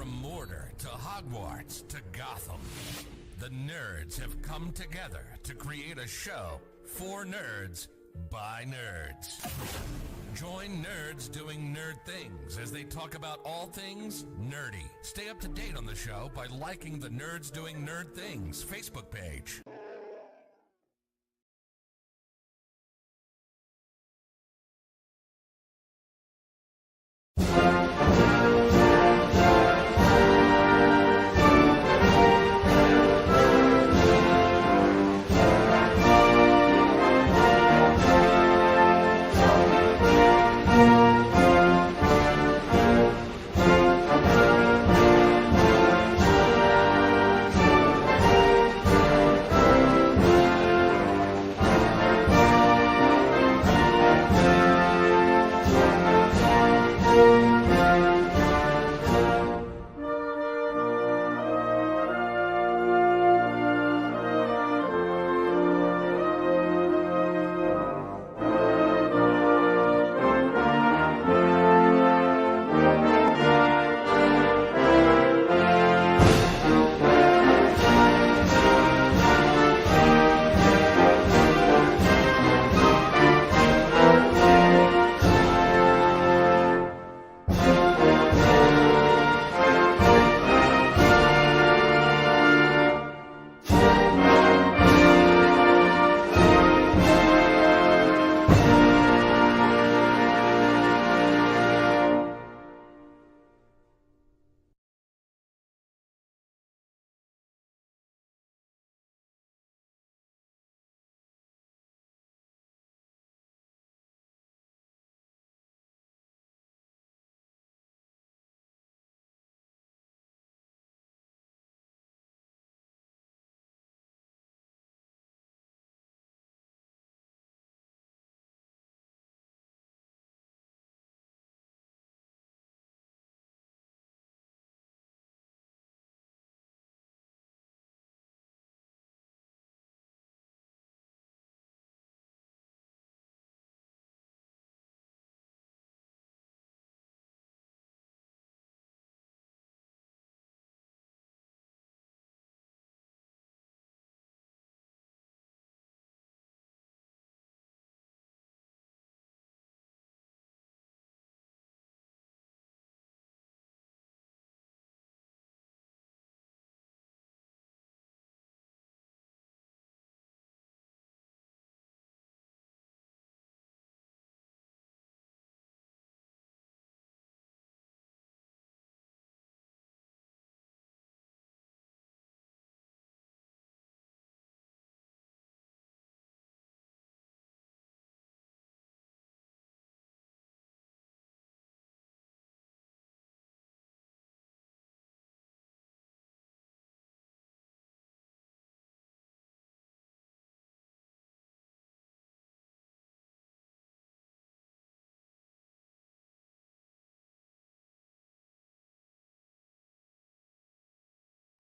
From Mordor to Hogwarts to Gotham, the nerds have come together to create a show for nerds by nerds. Join nerds doing nerd things as they talk about all things nerdy. Stay up to date on the show by liking the Nerds Doing Nerd Things Facebook page.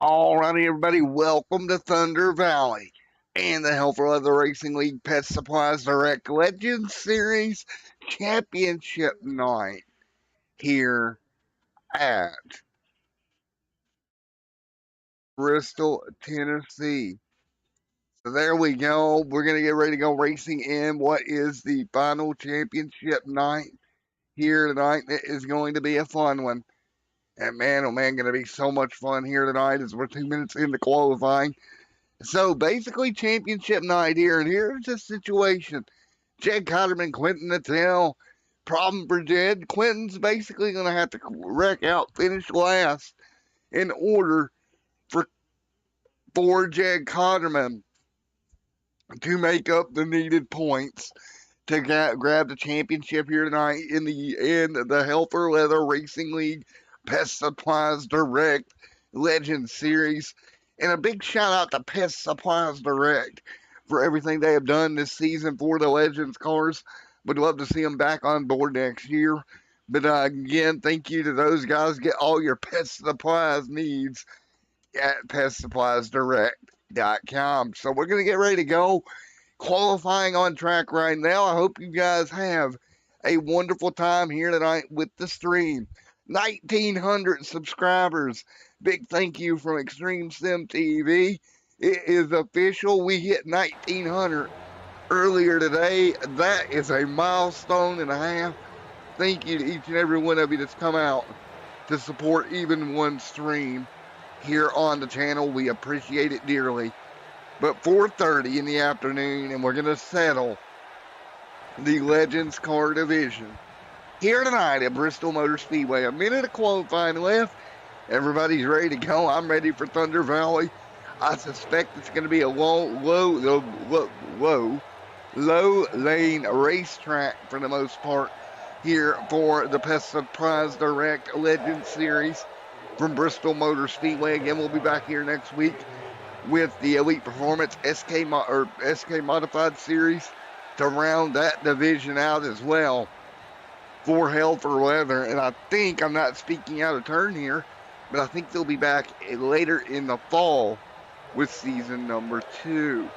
Alrighty, everybody, welcome to Thunder Valley and the Helper of the Racing League Pet Supplies Direct Legends Series Championship Night here at Bristol, Tennessee. So there we go. We're going to get ready to go racing in what is the final championship night here tonight. It is going to be a fun one. And man, oh man, going to be so much fun here tonight as we're 2 minutes into qualifying. So basically, championship night here, and here's the situation. Jed Cotterman, Quentin Nattell. Problem for Jed. Quentin's basically going to have to wreck out, finish last in order for Jed Cotterman to make up the needed points to grab the championship here tonight in the Helfer Leather Racing League Pest Supplies Direct Legend Series. And a big shout out to Pest Supplies Direct for everything they have done this season for the Legends cars. Would love to see them back on board next year. But again, thank you to those guys. Get all your pest supplies needs at pestsuppliesdirect.com. So we're going to get ready to go. Qualifying on track right now. I hope you guys have a wonderful time here tonight with the stream. 1,900 subscribers. Big thank you from Extreme Sim TV. It is official. We hit 1,900 earlier today. That is a milestone and a half. Thank you to each and every one of you that's come out to support even one stream here on the channel. We appreciate it dearly. But 4:30 in the afternoon, and we're going to settle the Legends Car Division here tonight at Bristol Motor Speedway. A minute of qualifying left. Everybody's ready to go. I'm ready for Thunder Valley. I suspect it's going to be a low lane racetrack for the most part here for the Pest Surprise Direct Legends Series from Bristol Motor Speedway. Again, we'll be back here next week with the Elite Performance SK Modified Series to round that division out as well for Hell for Leather. And I think, I'm not speaking out of turn here, but I think they'll be back later in the fall with season number 2.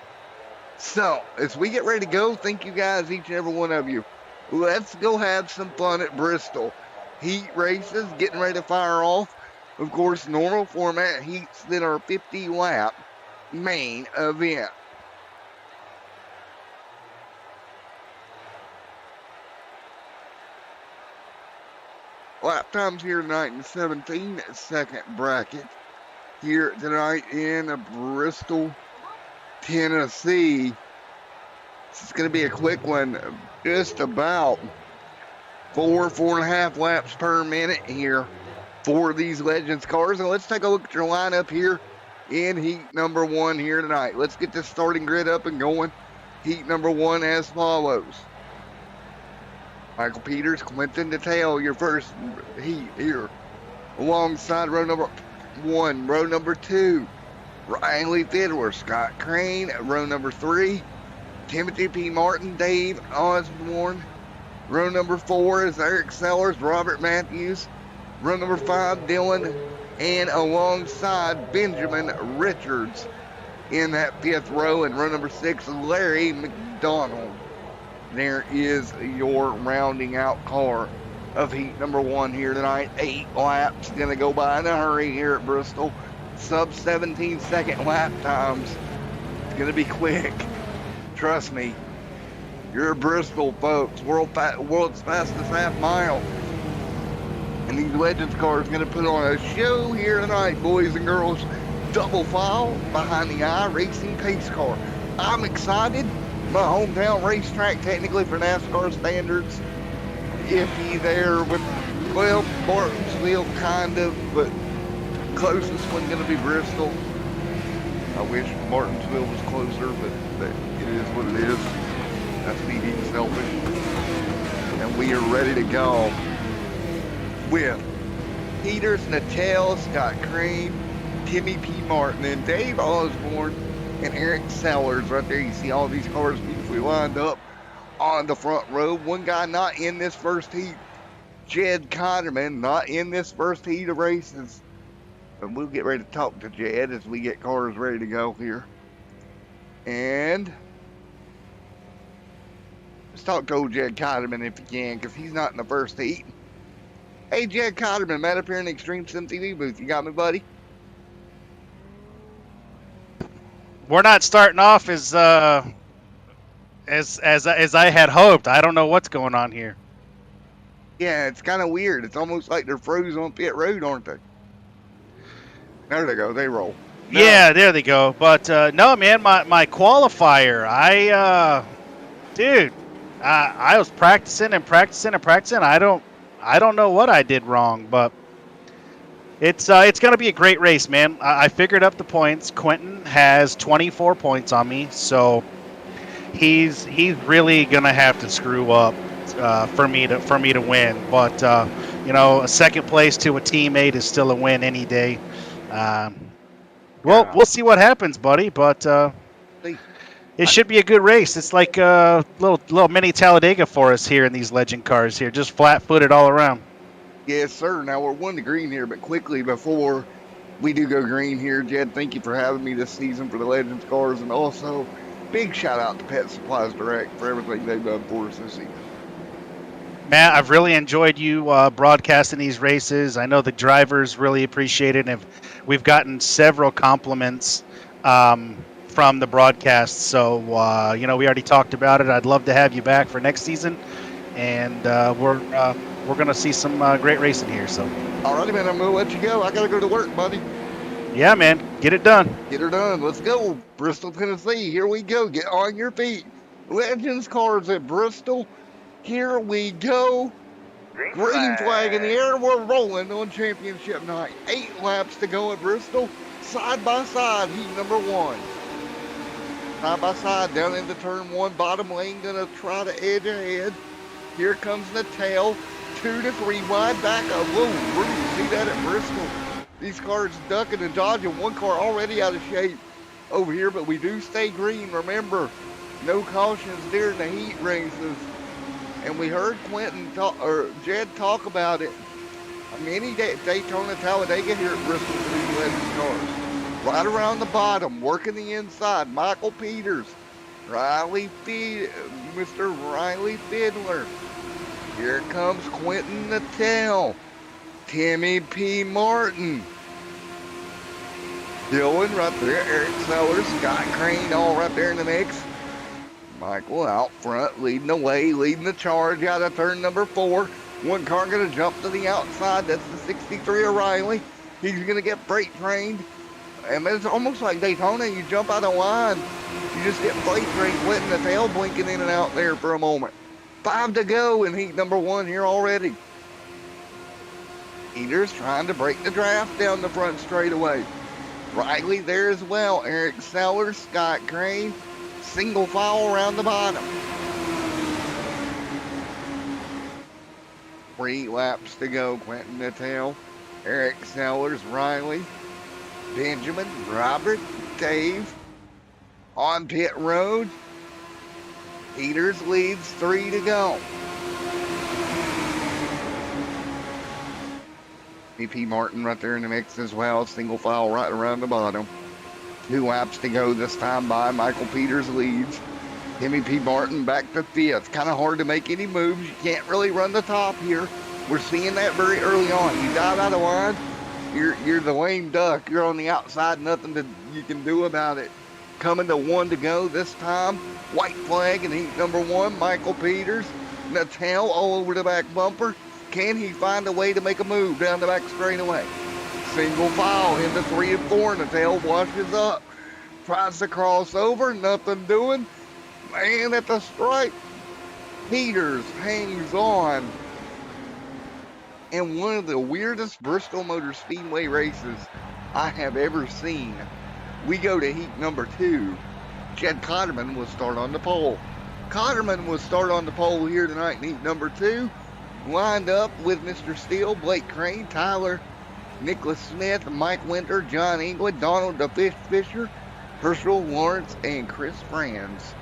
So, as we get ready to go, thank you guys, each and every one of you. Let's go have some fun at Bristol. Heat races getting ready to fire off. Of course, normal format heats that are 50-lap main event. Lap times here tonight in the 17-second bracket here tonight in Bristol, Tennessee. This is going to be a quick one, just about 4.5 laps per minute here for these Legends cars. And let's take a look at your lineup here in heat number 1 here tonight. Let's get this starting grid up and going. Heat number 1 as follows. Michael Peters, Clinton Detail, your first heat here. Alongside row number 1, row number 2, Ryan Lee Fiddler, Scott Crane, row number 3, Timothy P. Martin, Dave Osborne. Row number 4 is Eric Sellers, Robert Matthews. Row number 5, Dylan, and alongside Benjamin Richards in that 5th row. And row number 6, Larry McDonald. There is your rounding out car of heat number 1 here tonight. 8 laps, gonna go by in a hurry here at Bristol. Sub 17-second lap times. It's gonna be quick. Trust me. You're Bristol, folks. World's fastest half mile. And these Legends cars gonna put on a show here tonight, boys and girls. Double file behind the eye racing pace car. I'm excited. My hometown racetrack, technically for NASCAR standards, iffy there with, well, Martinsville kind of, but closest one going to be Bristol. I wish Martinsville was closer, but it is what it is. That's me being selfish. And we are ready to go with Peters, Natel, Scott Crane, Timmy P. Martin, and Dave Osborne, and Eric Sellers right there. You see all these cars beautifully lined up on the front row. One guy not in this first heat, Jed Cotterman, not in this first heat of races. But we'll get ready to talk to Jed as we get cars ready to go here. And let's talk to old Jed Cotterman if you can, because he's not in the first heat. Hey, Jed Cotterman, Matt up here in the Extreme Sim TV booth. You got me, buddy? We're not starting off as I had hoped. I don't know what's going on here. Yeah, it's kind of weird. It's almost like they're froze on pit road, aren't they? There they go. They roll. No. Yeah, there they go. But no, man, my qualifier. I was practicing and practicing and practicing. I don't know what I did wrong, but it's going to be a great race, man. I figured up the points. Quentin has 24 points on me, so he's really going to have to screw up for me to win. But a second place to a teammate is still a win any day. We'll see what happens, buddy. But it should be a good race. It's like a little mini Talladega for us here in these Legend cars here, just flat-footed all around. Yes, sir. Now, we're 1 to green here, but quickly before we do go green here, Jed, thank you for having me this season for the Legends cars, and also big shout out to Pet Supplies Direct for everything they've done for us this season. Matt, I've really enjoyed you broadcasting these races. I know the drivers really appreciate it, and we've gotten several compliments from the broadcast. So, we already talked about it. I'd love to have you back for next season, and we're going to see some great racing here. So, Alrighty, man, I'm gonna let you go. I gotta go to work, buddy. yeah, man, get it done. Get her done. Let's go. Bristol, Tennessee. Here we go. Get on your feet. Legends cars at Bristol. Here we go. Green flag in the air. We're rolling on championship night. 8 laps to go at Bristol. Side by side, heat number 1. Side by side, down into turn 1. Bottom lane, gonna try to edge ahead. Here comes the tail. 2 to 3 wide back. Whoa, Rudy, see that at Bristol? These cars ducking and dodging. One car already out of shape over here, but we do stay green. Remember, no cautions during the heat races. And we heard Jed talk about it. Many Daytona, Talladega here at Bristol for these Legends cars. Right around the bottom, working the inside. Michael Peters, Mr. Riley Fiddler. Here comes Quentin Nattell, Timmy P. Martin, Dylan right there, Eric Sellers, Scott Crane, all right there in the mix. Michael out front, leading the way, leading the charge out of turn number 4. One car going to jump to the outside. That's the 63 O'Reilly. He's going to get freight trained. And it's almost like Daytona. You jump out of line, you just get freight trained, letting the tail blinking in and out there for a moment. 5 to go in heat number 1 here already. Peters trying to break the draft down the front straightaway. Riley there as well. Eric Sellers, Scott Crane. Single file around the bottom. 3 laps to go. Quentin Nattell, Eric Sellers, Riley, Benjamin, Robert, Dave on pit road. Peters leads 3 to go. BP Martin right there in the mix as well. Single file right around the bottom. 2 laps to go this time by. Michael Peters leads. Timmy P. Martin back to 5th. Kind of hard to make any moves. You can't really run the top here. We're seeing that very early on. You dive out of line, you're the lame duck. You're on the outside. Nothing you can do about it. Coming to 1 to go this time. White flag in heat number 1. Michael Peters. Nattell all over the back bumper. Can he find a way to make a move down the back straightaway? Single file into 3 and 4. Nattell washes up. Tries to cross over. Nothing doing. Man at the stripe. Peters hangs on. In one of the weirdest Bristol Motor Speedway races I have ever seen. We go to heat number 2. Jed Cotterman will start on the pole. Cotterman will start on the pole here tonight in heat number 2. Lined up with Mr. Steele, Blake Crane, Tyler, Nicholas Smith, Mike Winter, John England, Donald the Fish Fisher, Herschel Lawrence, and Chris Franz.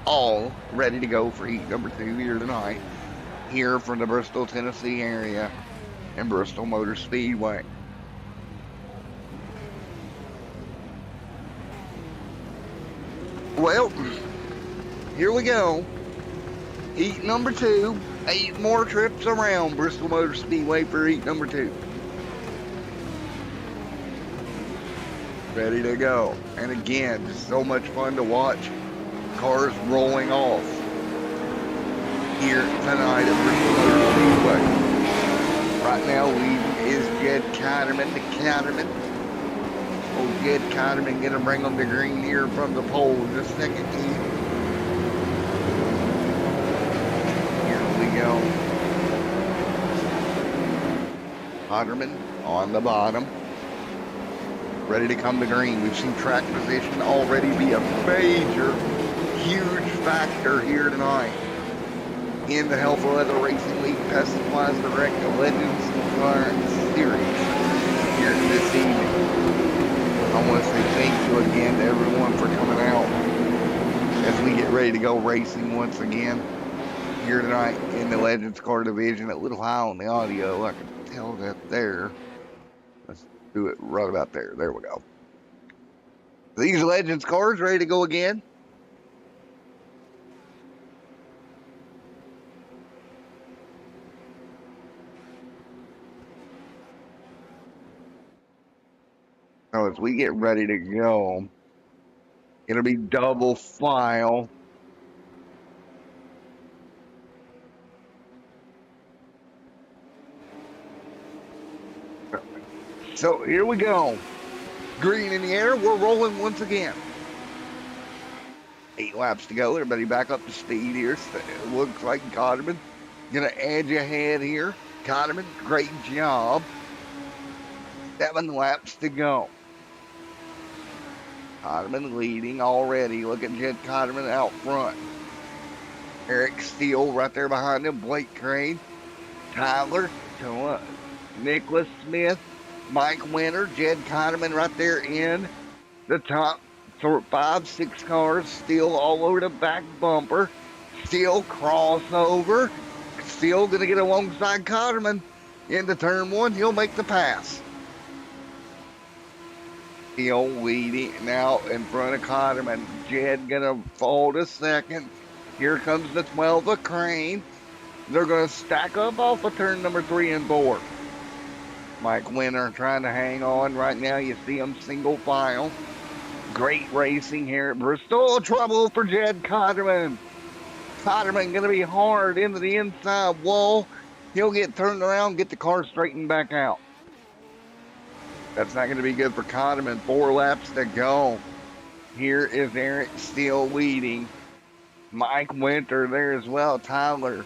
All ready to go for heat number 2 here tonight. Here from the Bristol, Tennessee area and Bristol Motor Speedway. Well, here we go. Heat number 2. 8 more trips around Bristol Motor Speedway for heat number 2. Ready to go. And again, just so much fun to watch. Cars rolling off here tonight at Bristol Motor Speedway. Right now, lead is Jed Cotterman, the Cotterman. Oh, Jed Cotterman gonna bring them to green here from the pole in the second heat. Here we go. Cotterman on the bottom. Ready to come to green. We've seen track position already be a major, huge factor here tonight in the Health Leather Racing League Pest Supplies Direct Legends Car Series here this evening. I want to say thank you again to everyone for coming out as we get ready to go racing once again here tonight in the Legends Car Division. A little high on the audio, I can tell that there. Let's do it right about there. There we go. These Legends cars ready to go again. go as we get ready to go. It'll be double file. So here we go. Green in the air. We're rolling once again. 8 laps to go. Everybody back up to speed here. It looks like Cotterman going to edge ahead here. Cotterman, great job. 7 laps to go. Cotterman leading already. Look at Jed Cotterman out front. Eric Steele right there behind him. Blake Crane. Tyler. Nicholas Smith. Mike Winter. Jed Cotterman right there in the top 5, 6 cars. Still all over the back bumper. Still crossover. Still going to get alongside Cotterman into turn 1. He'll make the pass. Still leading now in front of Cotterman. Jed going to fall to second. Here comes the 12 of Crane. They're going to stack up off of turn number 3 and 4. Mike Winter trying to hang on right now. You see him single file. Great racing here at Bristol. Trouble for Jed Cotterman. Cotterman going to be hard into the inside wall. He'll get turned around, get the car straightened back out. That's not going to be good for Cotterman. 4 laps to go. Here is Eric Steele leading. Mike Winter there as well. Tyler.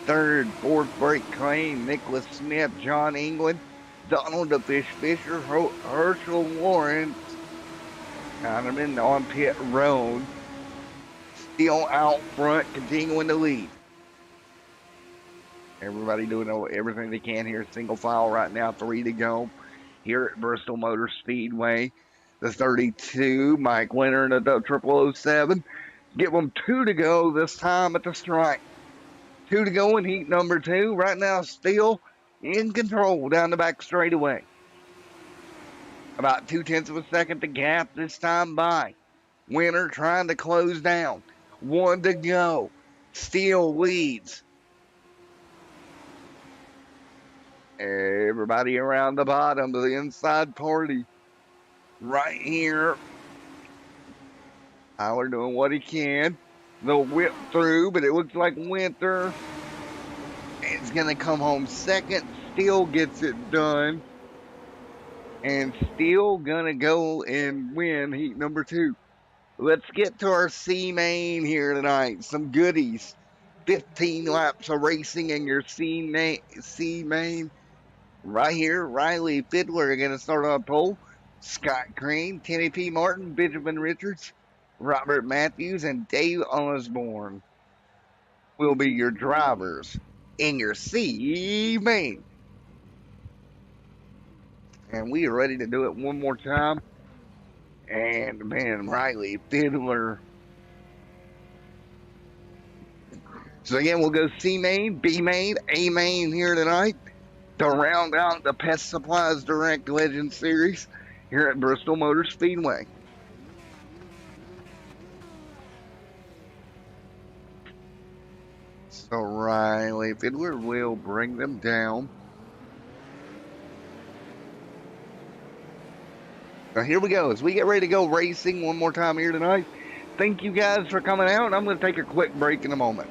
3rd, 4th, Blake Crane. Nicholas Smith. John England. Donald the Fish Fisher. Herschel Lawrence. Cotterman on pit road. Still out front, continuing to lead. Everybody doing everything they can here. Single file right now, 3 to go. Here at Bristol Motor Speedway. The 32, Mike Winter in the 0007. Give them 2 to go this time at the stripe. 2 to go in heat number 2. Right now, still in control down the back straightaway. About 0.2 of a second to gap this time by. Winter trying to close down. 1 to go. Steele leads. Everybody around the bottom to the inside party. Right here. Tyler doing what he can. They'll whip through, but it looks like Winter is going to come home second. Steele gets it done. And Steele going to go and win heat number 2. Let's get to our C main here tonight. Some goodies. 15 laps of racing in your C main. Right here, Riley Fiddler going to start on pole. Scott Crane, Kenny P. Martin, Benjamin Richards, Robert Matthews, and Dave Osborne will be your drivers in your C main. And we are ready to do it one more time. And man, Riley Fiddler. So again, we'll go C main, B main, A main here tonight to round out the Pest Supplies Direct Legend Series here at Bristol Motor Speedway. So Riley Fiddler will bring them down. Now here we go as we get ready to go racing one more time here tonight. Thank you guys for coming out. I'm going to take a quick break in a moment.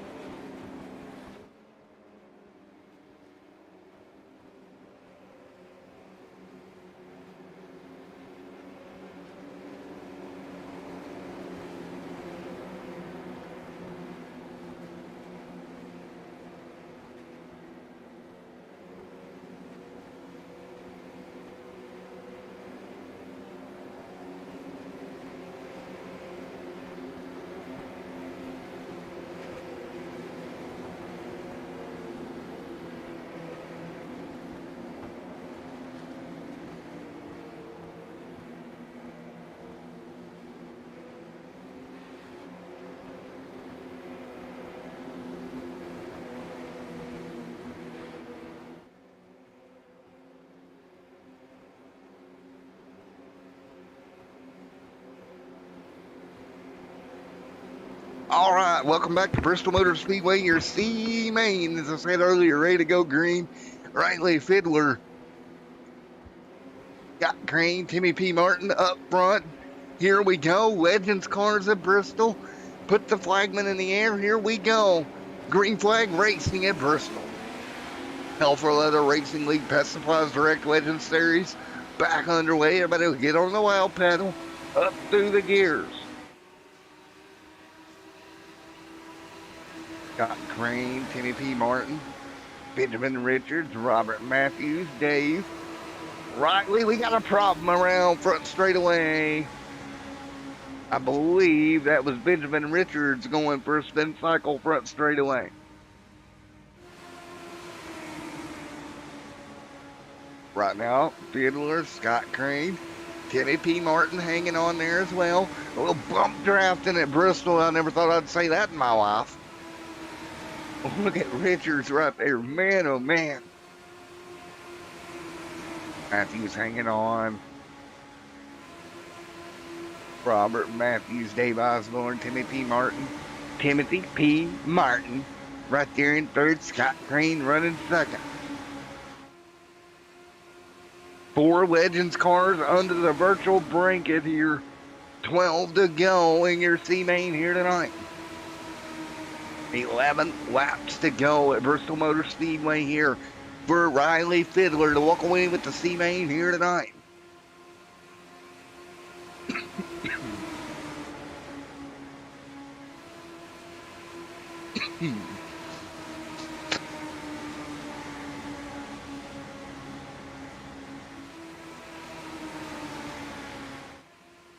All right, welcome back to Bristol Motor Speedway, your C main. As I said earlier, ready to go green. Riley Fiddler Scott Crane, Timmy P. Martin up front. Here we go. Legends Cars at Bristol. Put the flagman in the air. Here we go. Green flag racing at Bristol. Hell for Leather Racing League Pest Supplies Direct Legends Series back underway. Everybody will get on the wild pedal up through the gears. Scott Crane, Timmy P. Martin, Benjamin Richards, Robert Matthews, Dave. Riley, we got a problem around front straightaway. I believe that was Benjamin Richards going for a spin cycle front straightaway. Right now, Fiddler, Scott Crane, Timmy P. Martin hanging on there as well. A little bump drafting at Bristol. I never thought I'd say that in my life. Look at Richards right there. Man, oh man. Matthews hanging on. Robert Matthews, Dave Osborne, Timothy P. Martin right there in third. Scott Crane running second. 4 Legends cars under the virtual blanket here. 12 to go in your C-Main here tonight. 11 laps to go at Bristol Motor Speedway here for Riley Fiddler to walk away with the C-Main here tonight.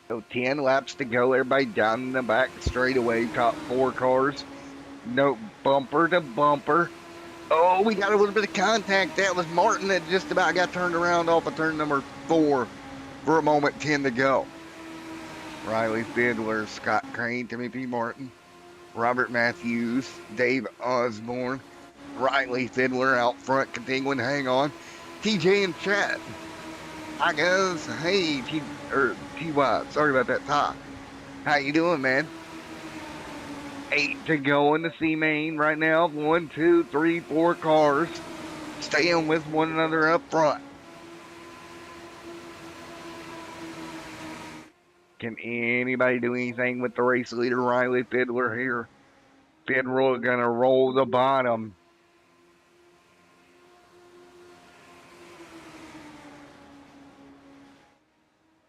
So 10 laps to go. Everybody down in the back straightaway. Top 4 cars. No bumper to bumper. Oh, we got a little bit of contact. That was Martin that just about got turned around off of turn number 4 for a moment. 10 to go. Riley Fiddler, Scott Crane, Timmy P. Martin, Robert Matthews, Dave Osborne, Riley Fiddler out front, continuing to hang on. TJ and Chad. Hi guys. Hey, T.Y. Sorry about that, Ty. How you doing, man? 8 to go in the C-Main right now. 1, 2, 3, 4 cars staying with one another up front. Can anybody do anything with the race leader, Riley Fiddler here? Fiddler gonna roll the bottom.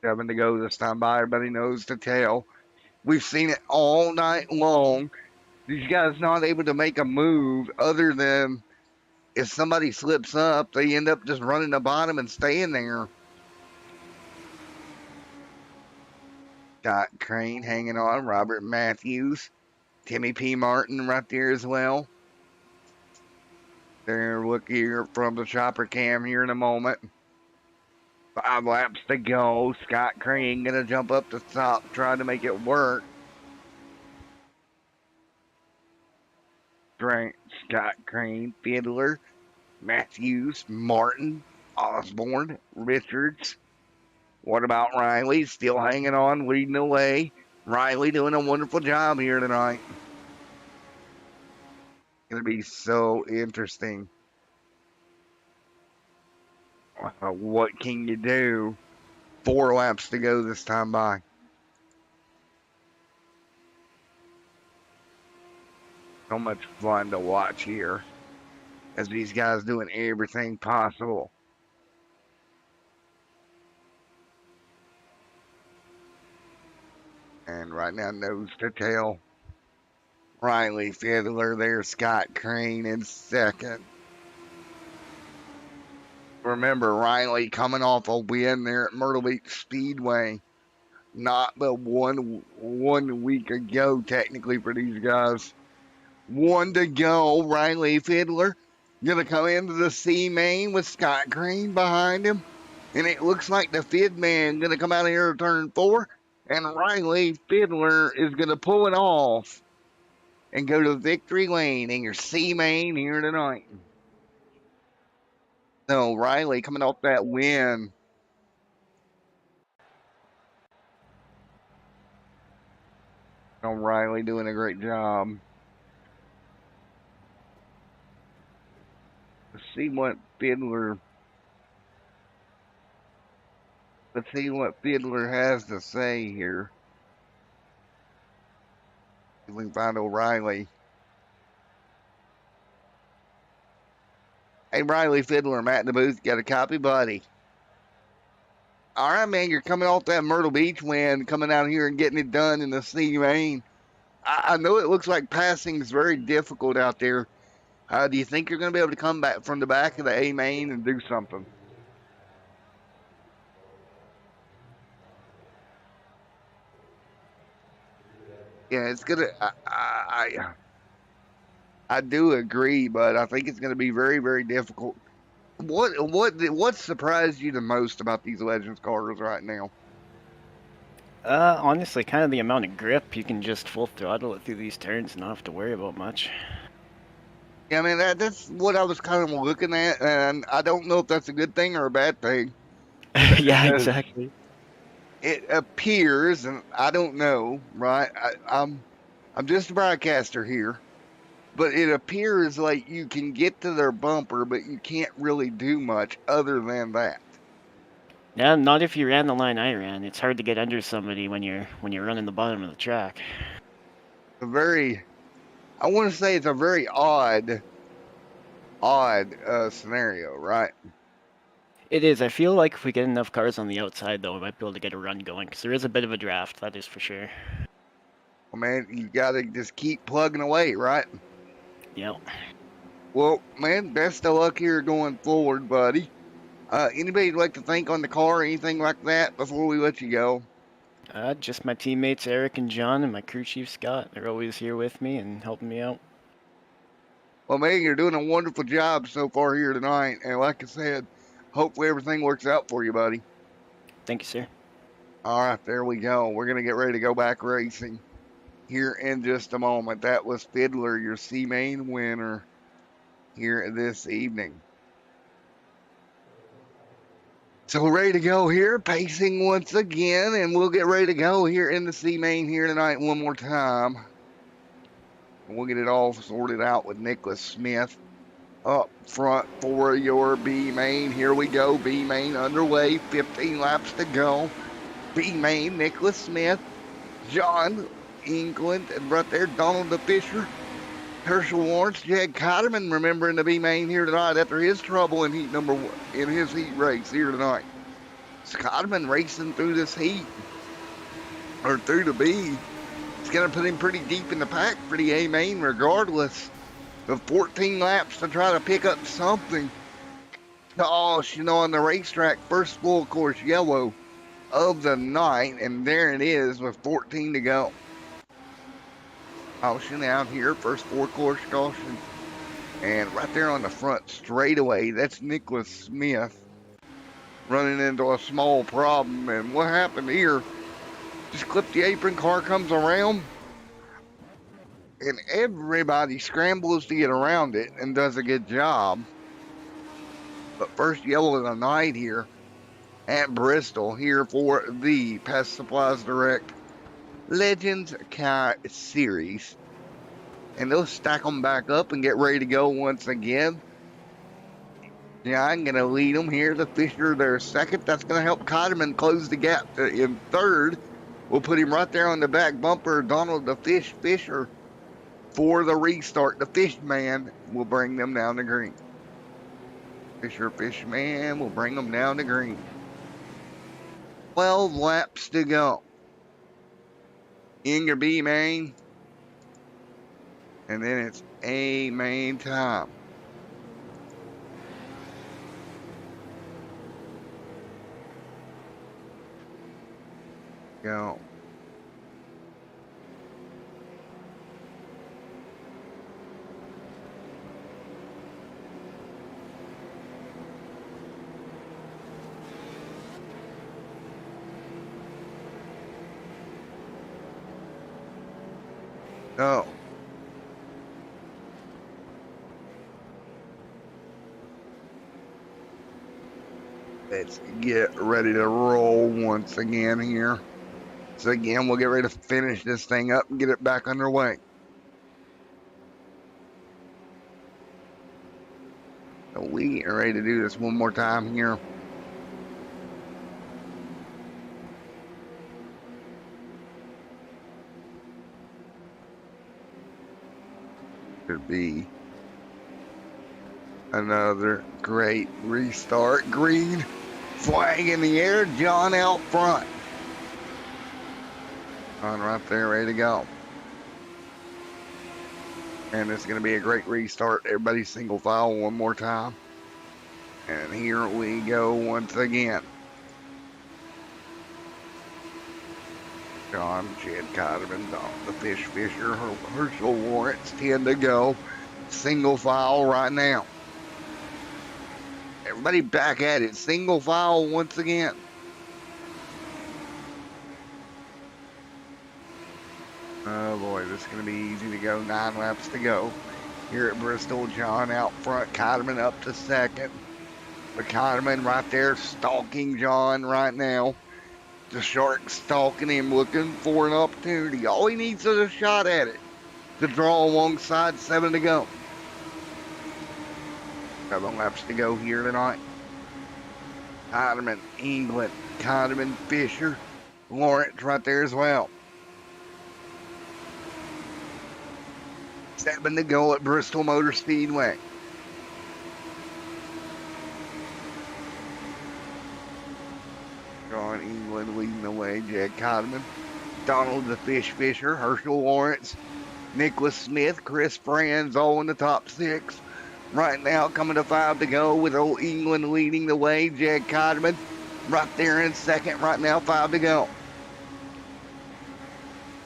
Seven to go this time by. Everybody knows the tail. We've seen it all night long. These guys not able to make a move other than if somebody slips up, they end up just running the bottom and staying there. Scott Crane hanging on. Robert Matthews. Timmy P. Martin right there as well. They're looking here from the chopper cam here in a moment. 5 laps to go. Scott Crane going to jump up the top, trying to make it work. Scott Crane, Fiddler, Matthews, Martin, Osborne, Richards. What about Riley? Still hanging on, leading the way. Riley doing a wonderful job here tonight. Going to be so interesting. What can you do? 4 laps to go this time by. So much fun to watch here as these guys doing everything possible. And right now, nose to tail. Riley Fiddler there, Scott Crane in second. Remember, Riley coming off a win there at Myrtle Beach Speedway. Not but one week ago, technically, for these guys. 1 to go. Riley Fiddler gonna come into the C-Main with Scott Crane behind him. And it looks like the Fid Man gonna come out of here at turn 4. And Riley Fiddler is gonna pull it off and go to victory lane in your C-Main here tonight. So Riley coming off that win. Riley doing a great job. Let's see what Fiddler. Let's see what Fiddler has to say here. If we can find O'Reilly. Hey, Riley Fiddler, Matt in the booth. Got a copy, buddy? All right, man. You're coming off that Myrtle Beach win, coming out here and getting it done in the C main. I know it looks like passing is very difficult out there. Do you think you're going to be able to come back from the back of the A main and do something? Yeah, it's gonna. I do agree, but I think it's going to be very, very difficult. What surprised you the most about these Legends cars right now? Honestly, kind of the amount of grip. You can just full throttle it through these turns and not have to worry about much. Yeah, I mean that's what I was kind of looking at, and I don't know if that's a good thing or a bad thing. Yeah, exactly. It appears, and I don't know, right? I'm just a broadcaster here, but it appears like you can get to their bumper, but you can't really do much other than that. Yeah, not if you ran the line I ran. It's hard to get under somebody when you're running the bottom of the track. I want to say it's a very odd scenario, right? It is. I feel like if we get enough cars on the outside, though, we might be able to get a run going, because there is a bit of a draft, that is for sure. Well, man, you got to just keep plugging away, right? Yep. Well, man, best of luck here going forward, buddy. Anybody you'd like to thank on the car or anything like that before we let you go? Just my teammates Eric and John and my crew chief Scott. They're always here with me and helping me out. Well, man, you're doing a wonderful job so far here tonight. And like I said, hopefully everything works out for you, buddy. Thank you, sir. All right, there we go. We're going to get ready to go back racing here in just a moment. That was Fiddler, your C-Main winner here this evening. So we're ready to go here, pacing once again, and we'll get ready to go here in the C-Main here tonight one more time. We'll get it all sorted out with Nicholas Smith up front for your B-Main. Here we go, B-Main underway, 15 laps to go. B-Main, Nicholas Smith, John England, and right there, Donald the Fisher, Herschel Lawrence, Jag Cotterman, remembering the B-Main here tonight after his trouble in heat number one, in his heat race here tonight. Cotterman racing through this heat, or through the B. It's going to put him pretty deep in the pack for the A-Main regardless. The 14 laps to try to pick up something. Oh, you know, on the racetrack, first full course yellow of the night, and there it is with 14 to go. Caution out here, first four course caution. And right there on the front straightaway, that's Nicholas Smith running into a small problem. And what happened here, just clip the apron, car comes around, and everybody scrambles to get around it and does a good job. But first yellow of the night here at Bristol here for the Pest Supplies Direct Legends Car Series. And they'll stack them back up and get ready to go once again. Yeah, I'm going to lead them here. The Fisher, their second. That's going to help Cotterman close the gap in third. We'll put him right there on the back bumper. Donald the Fisher for the restart. The Fishman will bring them down the green. Fishman will bring them down the green. 12 laps to go in your B main, and then it's A main time. Go. Go. Let's get ready to roll once again here. So again, we'll get ready to finish this thing up and get it back underway. So we are ready to do this one more time here. Could be another great restart. Green flag in the air. John out front. On right there, ready to go. And it's going to be a great restart. Everybody single file one more time. And here we go once again. John, Jed Cotterman, the Fish Fisher, Herschel Lawrence, 10 to go. Single file right now. Everybody back at it. Single file once again. Oh boy, this is going to be easy to go. 9 laps to go. Here at Bristol, John out front. Cotterman up to second. But Cotterman right there stalking John right now. The Shark stalking him, looking for an opportunity. All he needs is a shot at it to draw alongside. 7 to go. 7 laps to go here tonight. Cotterman, England, Cotterman, Fisher, Lawrence right there as well. 7 to go at Bristol Motor Speedway. John England leading the way. Jed Cotterman, Donald the Fish Fisher, Herschel Lawrence, Nicholas Smith, Chris Franz all in the top 6. Right now coming to 5 to go with old England leading the way. Jed Cotterman right there in second. Right now 5 to go.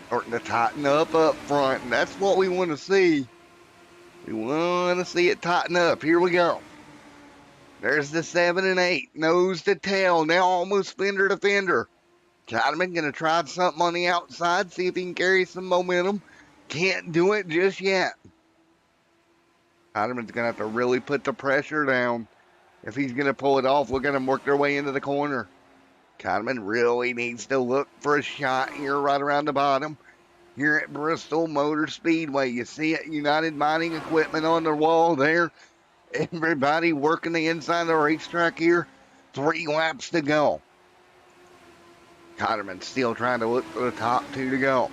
Starting to tighten up front, and that's what we want to see. We want to see it tighten up. Here we go. There's the 7 and 8. Nose to tail. Now almost fender to fender. Cotterman going to try something on the outside. See if he can carry some momentum. Can't do it just yet. Cotterman's going to have to really put the pressure down. If he's going to pull it off, look at them work their way into the corner. Cotterman really needs to look for a shot here right around the bottom. Here at Bristol Motor Speedway. You see it, United Mining Equipment on the wall there. Everybody working the inside of the racetrack here. 3 laps to go. Cotterman still trying to look for the top 2 to go.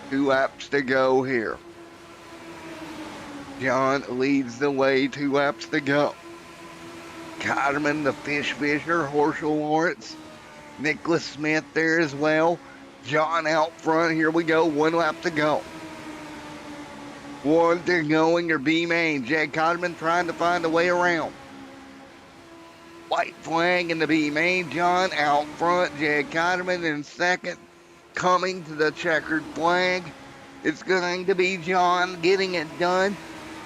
2 laps to go here. John leads the way. 2 laps to go. Cotterman, the Fish Fisher, Herschel Lawrence, Nicholas Smith there as well. John out front. Here we go. 1 lap to go. 1 to go in your B main. Jed Cotterman trying to find a way around. White flag in the B main. John out front. Jed Cotterman in second. Coming to the checkered flag. It's going to be John getting it done.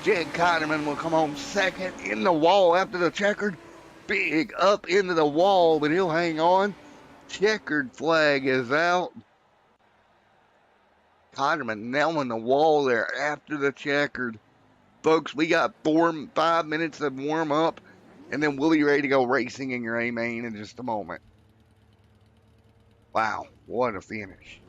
Jed Cotterman will come home second in the wall after the checkered. Big up into the wall, but he'll hang on. Checkered flag is out. Cotterman nailing the wall there after the checkered. Folks, we got 5 minutes of warm up, and then we'll be ready to go racing in your A main in just a moment. Wow, what a finish.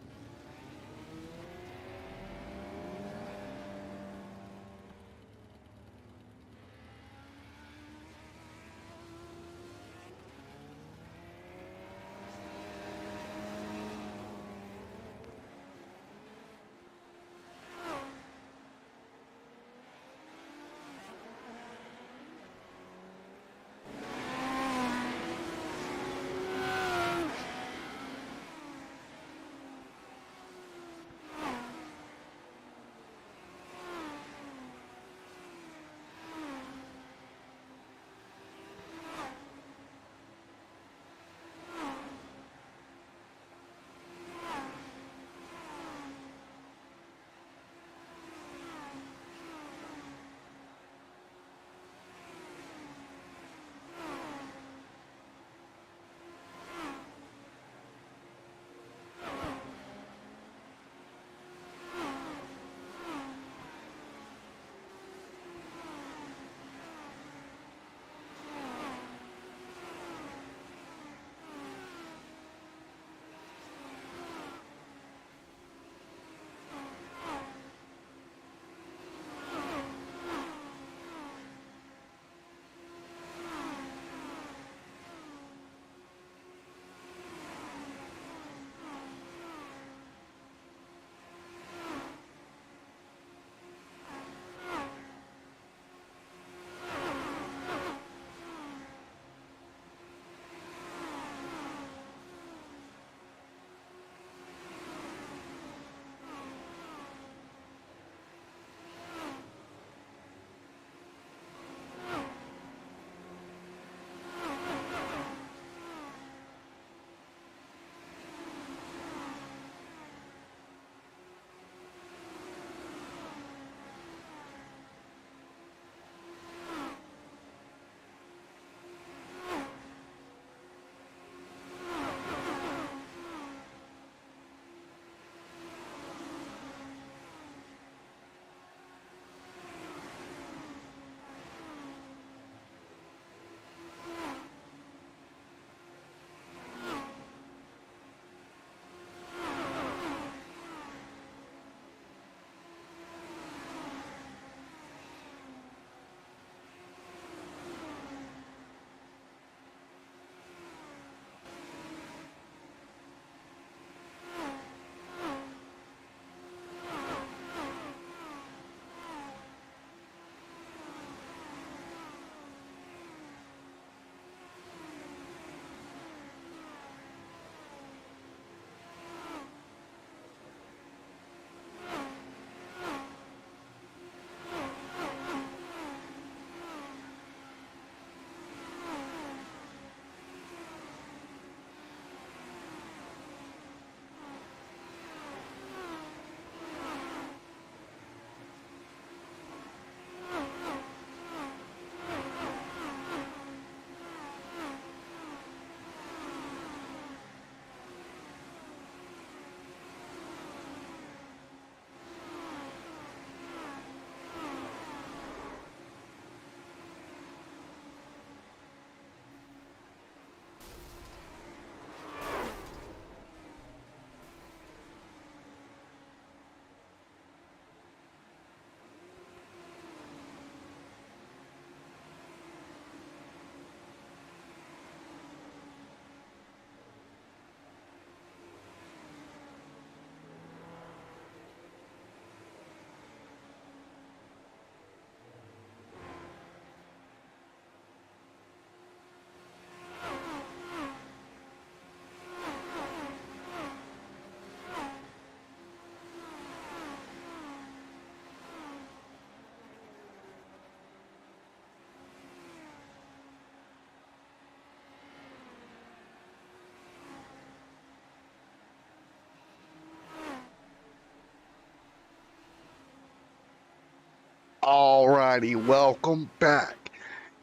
Alrighty, welcome back.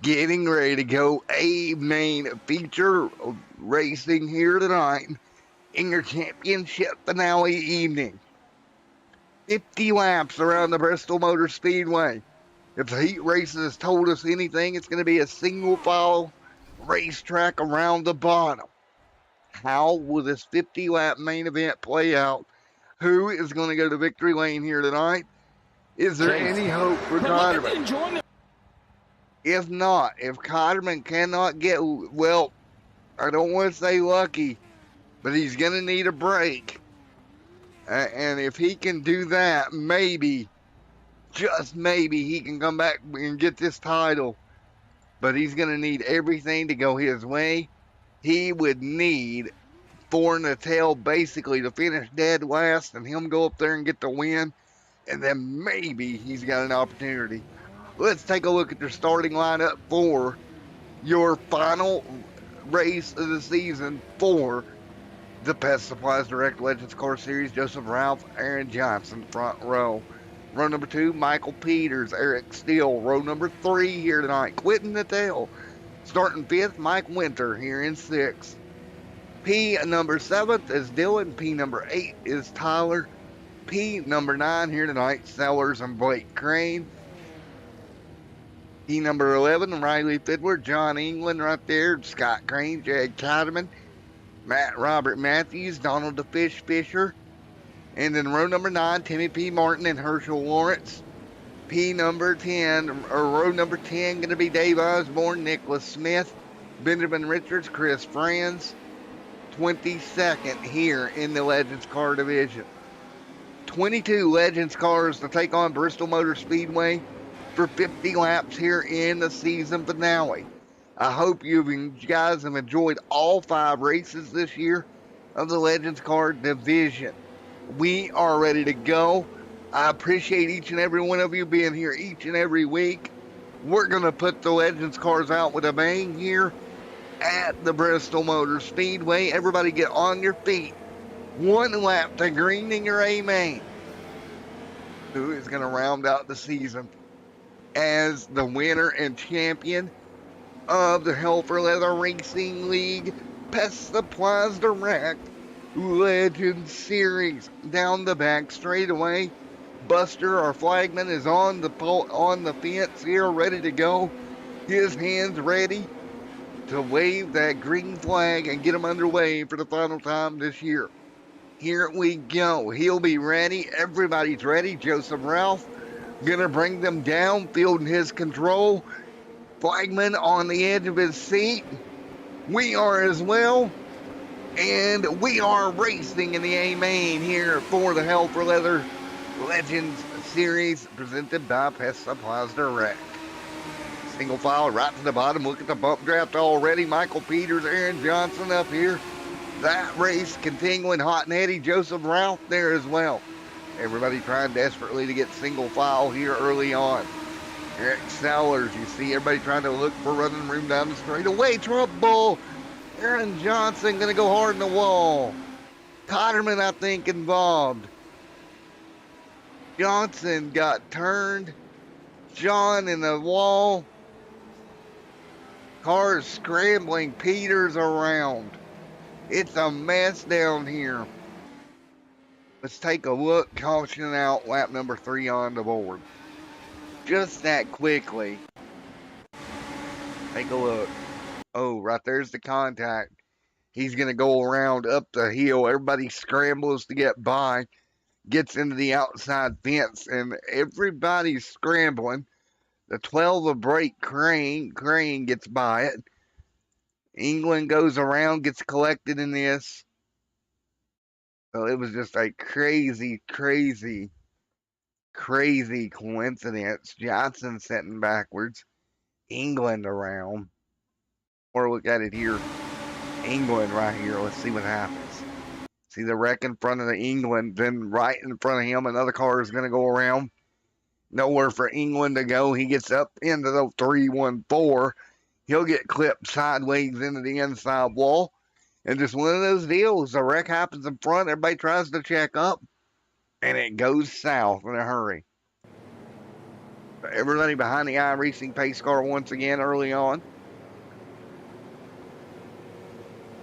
Getting ready to go a main feature racing here tonight in your championship finale evening. 50 laps around the Bristol Motor Speedway. If the heat races has told us anything, it's going to be a single file racetrack around the bottom. How will this 50 lap main event play out? Who is going to go to victory lane here tonight? Is there any hope for Cotterman? If not, if Cotterman cannot get, well, I don't want to say lucky, but he's going to need a break. And if he can do that, maybe, just maybe, he can come back and get this title. But he's going to need everything to go his way. He would need Four in the Tail basically to finish dead last and him go up there and get the win. And then maybe he's got an opportunity. Let's take a look at their starting lineup for your final race of the season for the Pest Supplies Direct Legends Car Series. Joseph Ralph, Aaron Johnson, front row. Row number 2, Michael Peters, Eric Steele. Row number 3 here tonight, Quentin Natal. Starting 5th, Mike Winter here in 6th. P number 7th is Dylan. P number 8 is Tyler. P number 9 here tonight, Sellers and Blake Crane. P number 11, Riley Fiddler, John England right there, Scott Crane, Jed Cotterman, Matt Robert Matthews, Donald the Fish Fisher. And then row number 9, Timmy P. Martin and Herschel Lawrence. P number 10, or row number 10, going to be Dave Osborne, Nicholas Smith, Benjamin Richards, Chris Franz. 22nd here in the Legends Car Division. 22 Legends cars to take on Bristol Motor Speedway for 50 laps here in the season finale. I hope you guys have enjoyed all 5 races this year of the Legends Car Division. We are ready to go. I appreciate each and every one of you being here each and every week. We're going to put the Legends cars out with a bang here at the Bristol Motor Speedway. Everybody get on your feet. 1 lap to green in your A main. Who is going to round out the season as the winner and champion of the Hell for Leather Racing League Pest Supplies Direct Legends Series. Down the back straightaway, Buster, our flagman, is on the fence here, ready to go. His hands ready to wave that green flag and get him underway for the final time this year. Here we go. He'll be ready. Everybody's ready. Joseph Ralph gonna bring them down, fielding his control. Flagman on the edge of his seat. We are as well. And we are racing in the A main here for the Hell for Leather Legends Series presented by Pest Supplies Direct. Single file right to the bottom. Look at the bump draft already. Michael Peters, Aaron Johnson up here. That race continuing hot and heady. Joseph Ralph there as well. Everybody trying desperately to get single file here early on. Eric Sellers, you see everybody trying to look for running room down the straightaway. Trouble. Aaron Johnson going to go hard in the wall. Cotterman, I think, involved. Johnson got turned. John in the wall. Cars scrambling. Peters around. It's a mess down here. Let's take a look. Caution out. Lap number 3 on the board. Just that quickly. Take a look. Oh, right there's the contact. He's going to go around up the hill. Everybody scrambles to get by. Gets into the outside fence. And everybody's scrambling. The 12 of Blake Crane. Crane gets by it. England goes around, gets collected in this. So it was just a crazy, crazy, crazy coincidence. Johnson sitting backwards. England around. Or look at it here. England right here. Let's see what happens. See the wreck in front of the England. Then right in front of him, another car is going to go around. Nowhere for England to go. He gets up into the 314. He'll get clipped sideways into the inside wall. And just one of those deals. The wreck happens in front. Everybody tries to check up. And it goes south in a hurry. Everybody behind the iRacing pace car once again early on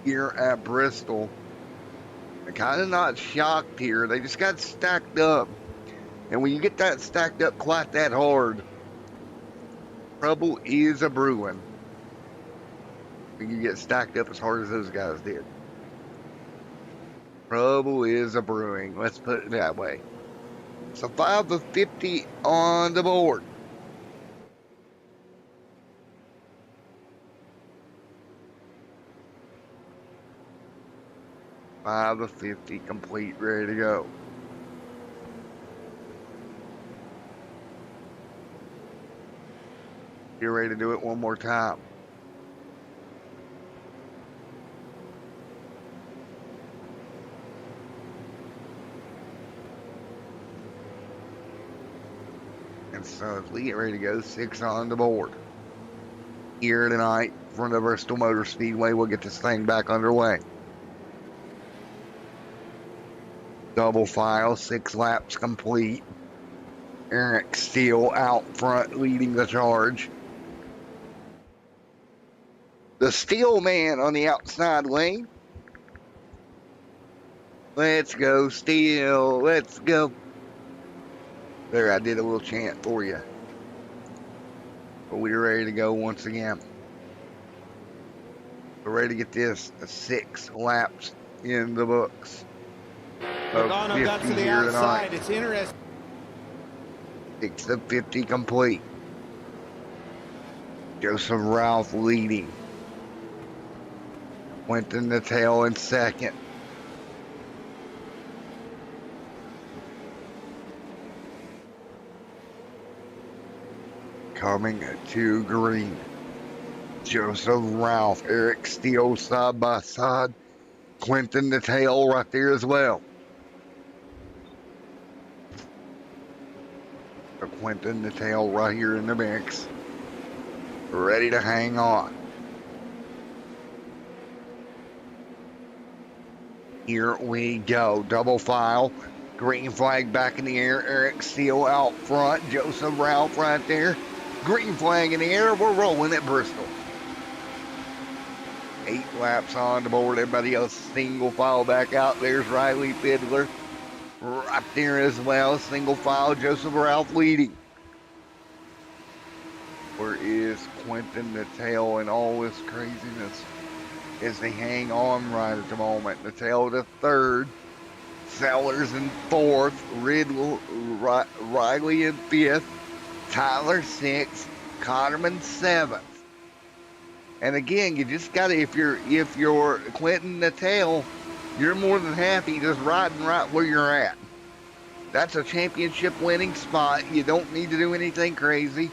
here at Bristol. I'm kind of not shocked here. They just got stacked up. And when you get that stacked up quite that hard, trouble is a brewing. When you get stacked up as hard as those guys did. Trouble is a brewing. Let's put it that way. So 5 of 50 on the board. Five of 50 complete, ready to go. You're ready to do it one more time. And so as we get ready to go, 6 on the board. Here tonight, in front of Bristol Motor Speedway, we'll get this thing back underway. Double file, 6 laps complete. Eric Steele out front leading the charge. The Steel Man on the outside lane. Let's go, Steel. Let's go. There, I did a little chant for you. But we're ready to go once again. We're ready to get this 6 laps in the books. Logano got to the outside. It's interesting. 6 of 50 complete. Joseph Ralph leading. Quentin Natal in second. Coming to green. Joseph Ralph, Eric Steele side by side. Quentin Natal right there as well. Quentin Natal right here in the mix. Ready to hang on. Here we go. Double file. Green flag back in the air. Eric Steele out front. Joseph Ralph right there. Green flag in the air. We're rolling at Bristol. 8 laps on the board. Everybody else single file back out. There's Riley Fiddler right there as well. Single file. Joseph Ralph leading. Where is Quentin Natal and all this craziness as they hang on right at the moment? Natal to third. Sellers in fourth. Riddle, Riley in fifth. Tyler sixth. Cotterman seventh. And again, you just got to, if you're Quentin Natal, you're more than happy just riding right where you're at. That's a championship winning spot. You don't need to do anything crazy.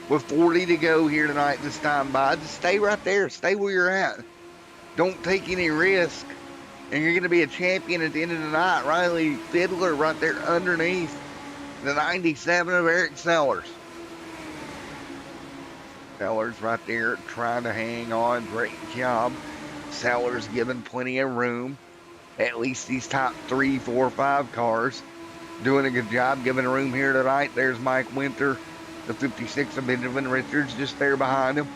With 40 to go here tonight, this time by, just stay right there. Stay where you're at. Don't take any risk. And you're going to be a champion at the end of the night. Riley Fiddler right there underneath the 97 of Eric Sellers. Sellers right there trying to hang on. Great job. Sellers giving plenty of room. At least these top 3, 4, 5 cars doing a good job giving room here tonight. There's Mike Winter, the 56 of Benjamin Richards, just there behind him.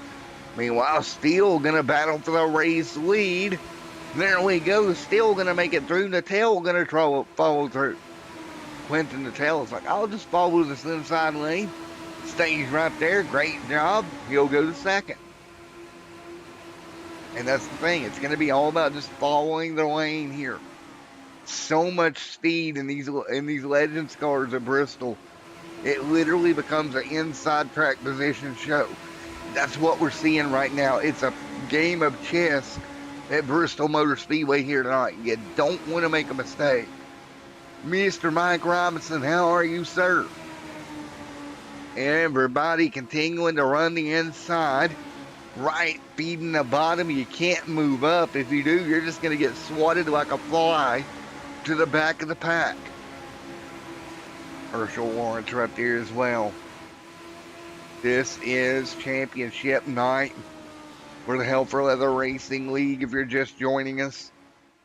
Meanwhile, Steele going to battle for the race lead. There we go. Steele going to make it through. Natal going to follow through. Quentin Natal is like, I'll just follow this inside lane. Stays right there. Great job. He'll go to second. And that's the thing. It's going to be all about just following the lane here. So much speed in these Legends cars at Bristol. It literally becomes an inside track position show. That's what we're seeing right now. It's a game of chess at Bristol Motor Speedway here tonight. You don't want to make a mistake. Mr. Mike Robinson, how are you, sir? Everybody continuing to run the inside. Right, feeding the bottom. You can't move up. If you do, you're just going to get swatted like a fly to the back of the pack. Herschel Lawrence right there as well. This is championship night for the Hell for Leather Racing League. If you're just joining us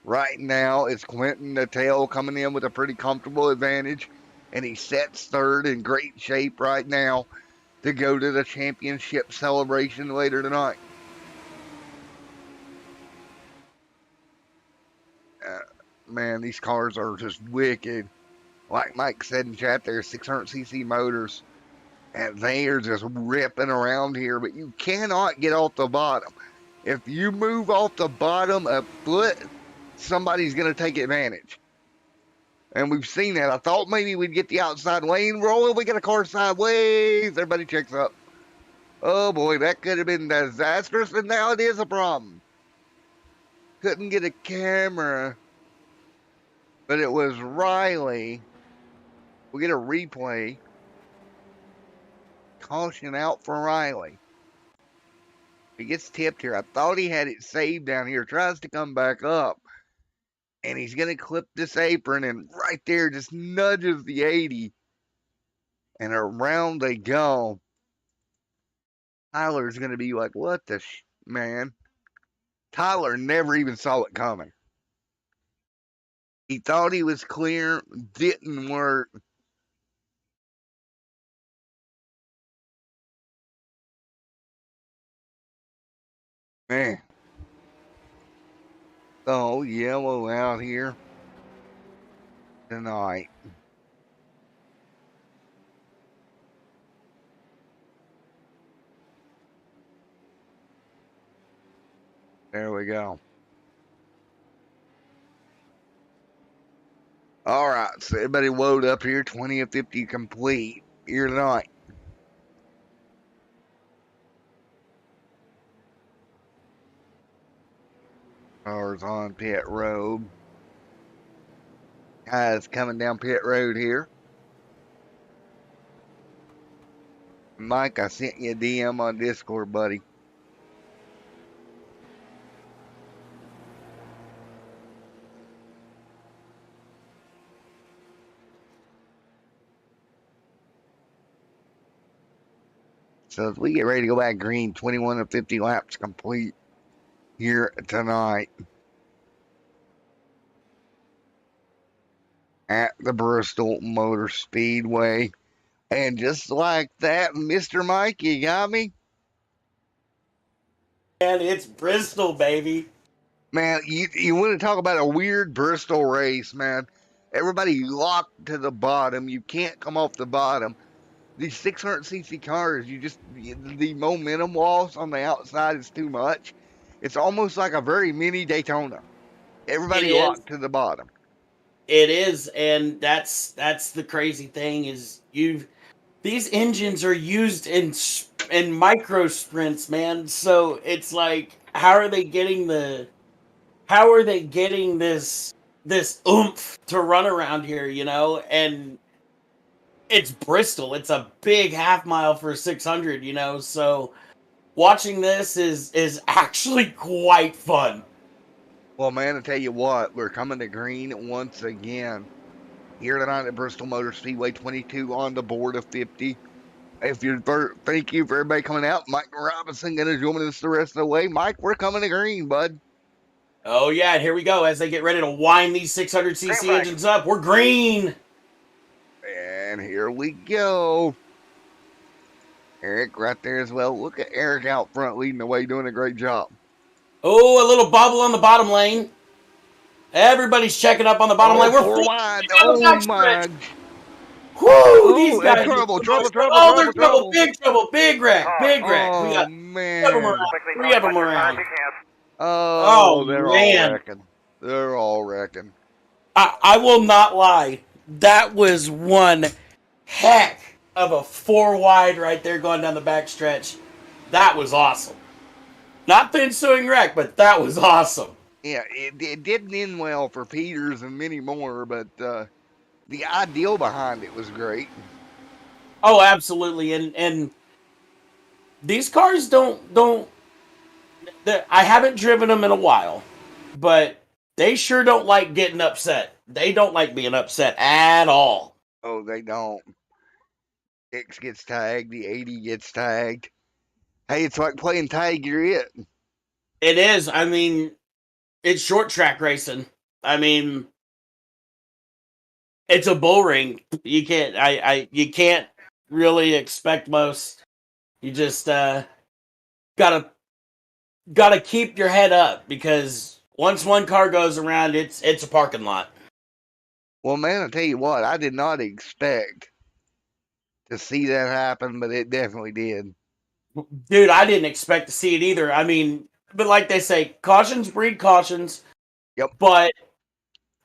right now, it's Quentin Natal coming in with a pretty comfortable advantage, and he sets third in great shape right now. to go to the championship celebration later tonight. Man, these cars are just wicked. Like Mike said in chat, they're 600cc motors, and they are just ripping around here, but you cannot get off the bottom. If you move off the bottom a foot, somebody's going to take advantage. And we've seen that. I thought maybe we'd get the outside lane rolling. We got a car sideways. Everybody checks up. Oh boy, that could have been disastrous, and now it is a problem. Couldn't get a camera, but it was Riley. We get a replay. Caution out for Riley. He gets tipped here. I thought he had it saved down here. Tries to come back up. And he's going to clip this apron, and right there just nudges the 80. And around they go. Tyler's going to be like, what the man? Tyler never even saw it coming. He thought he was clear. Didn't work. Man. Oh, yellow out here tonight. There we go. All right, so everybody load up here. 20 of 50 complete here tonight. Cars on pit road. Guys coming down pit road here. Mike, I sent you a DM on Discord, buddy. So as we get ready to go back green, 21 of 50 laps complete here tonight at the Bristol Motor Speedway. And just like that, Mr. Mike, you got me? And it's Bristol, baby. Man, you want to talk about a weird Bristol race, man. Everybody locked to the bottom. You can't come off the bottom. These 600cc cars, the momentum loss on the outside is too much. It's almost like a very mini Daytona. Everybody locked to the bottom. It is, and that's the crazy thing is these engines are used in micro sprints, man. So it's like, how are they getting this oomph to run around here, you know? And it's Bristol. It's a big half mile for 600, you know? So watching this is actually quite fun. Well, man, I tell you what, we're coming to green once again. Here tonight at Bristol Motor Speedway, 22 on the board of 50. Thank you for everybody coming out. Mike Robinson going to join us the rest of the way. Mike, we're coming to green, bud. Oh, yeah, and here we go. As they get ready to wind these 600cc engines up, we're green. And here we go. Eric right there as well. Look at Eric out front leading the way, doing a great job. Oh, a little bubble on the bottom lane. Everybody's checking up on the bottom lane. We're four wide. Oh, my. Whoo, these guys. Trouble. They're trouble. Big trouble. Big wreck. Oh, we got man. 3 of them around. Oh, they're all wrecking. They're all wrecking. I will not lie. That was one heck of a 4 wide right there going down the back stretch. That was awesome. Not the ensuing wreck, but that was awesome. Yeah, it didn't end well for Peters and many more, but the ideal behind it was great. Oh, absolutely. And these cars don't I haven't driven them in a while, but they sure don't like getting upset. They don't like being upset at all. Oh, they don't. X gets tagged, the 80 gets tagged. Hey, it's like playing tag, you're it. It is. I mean, it's short track racing. I mean, it's a bull ring. You can't really expect most You just gotta keep your head up, because once one car goes around, it's a parking lot. Well, man, I tell you what, I did not expect to see that happen, but it definitely did. Dude, I didn't expect to see it either. I mean, but like they say, cautions breed cautions. Yep. But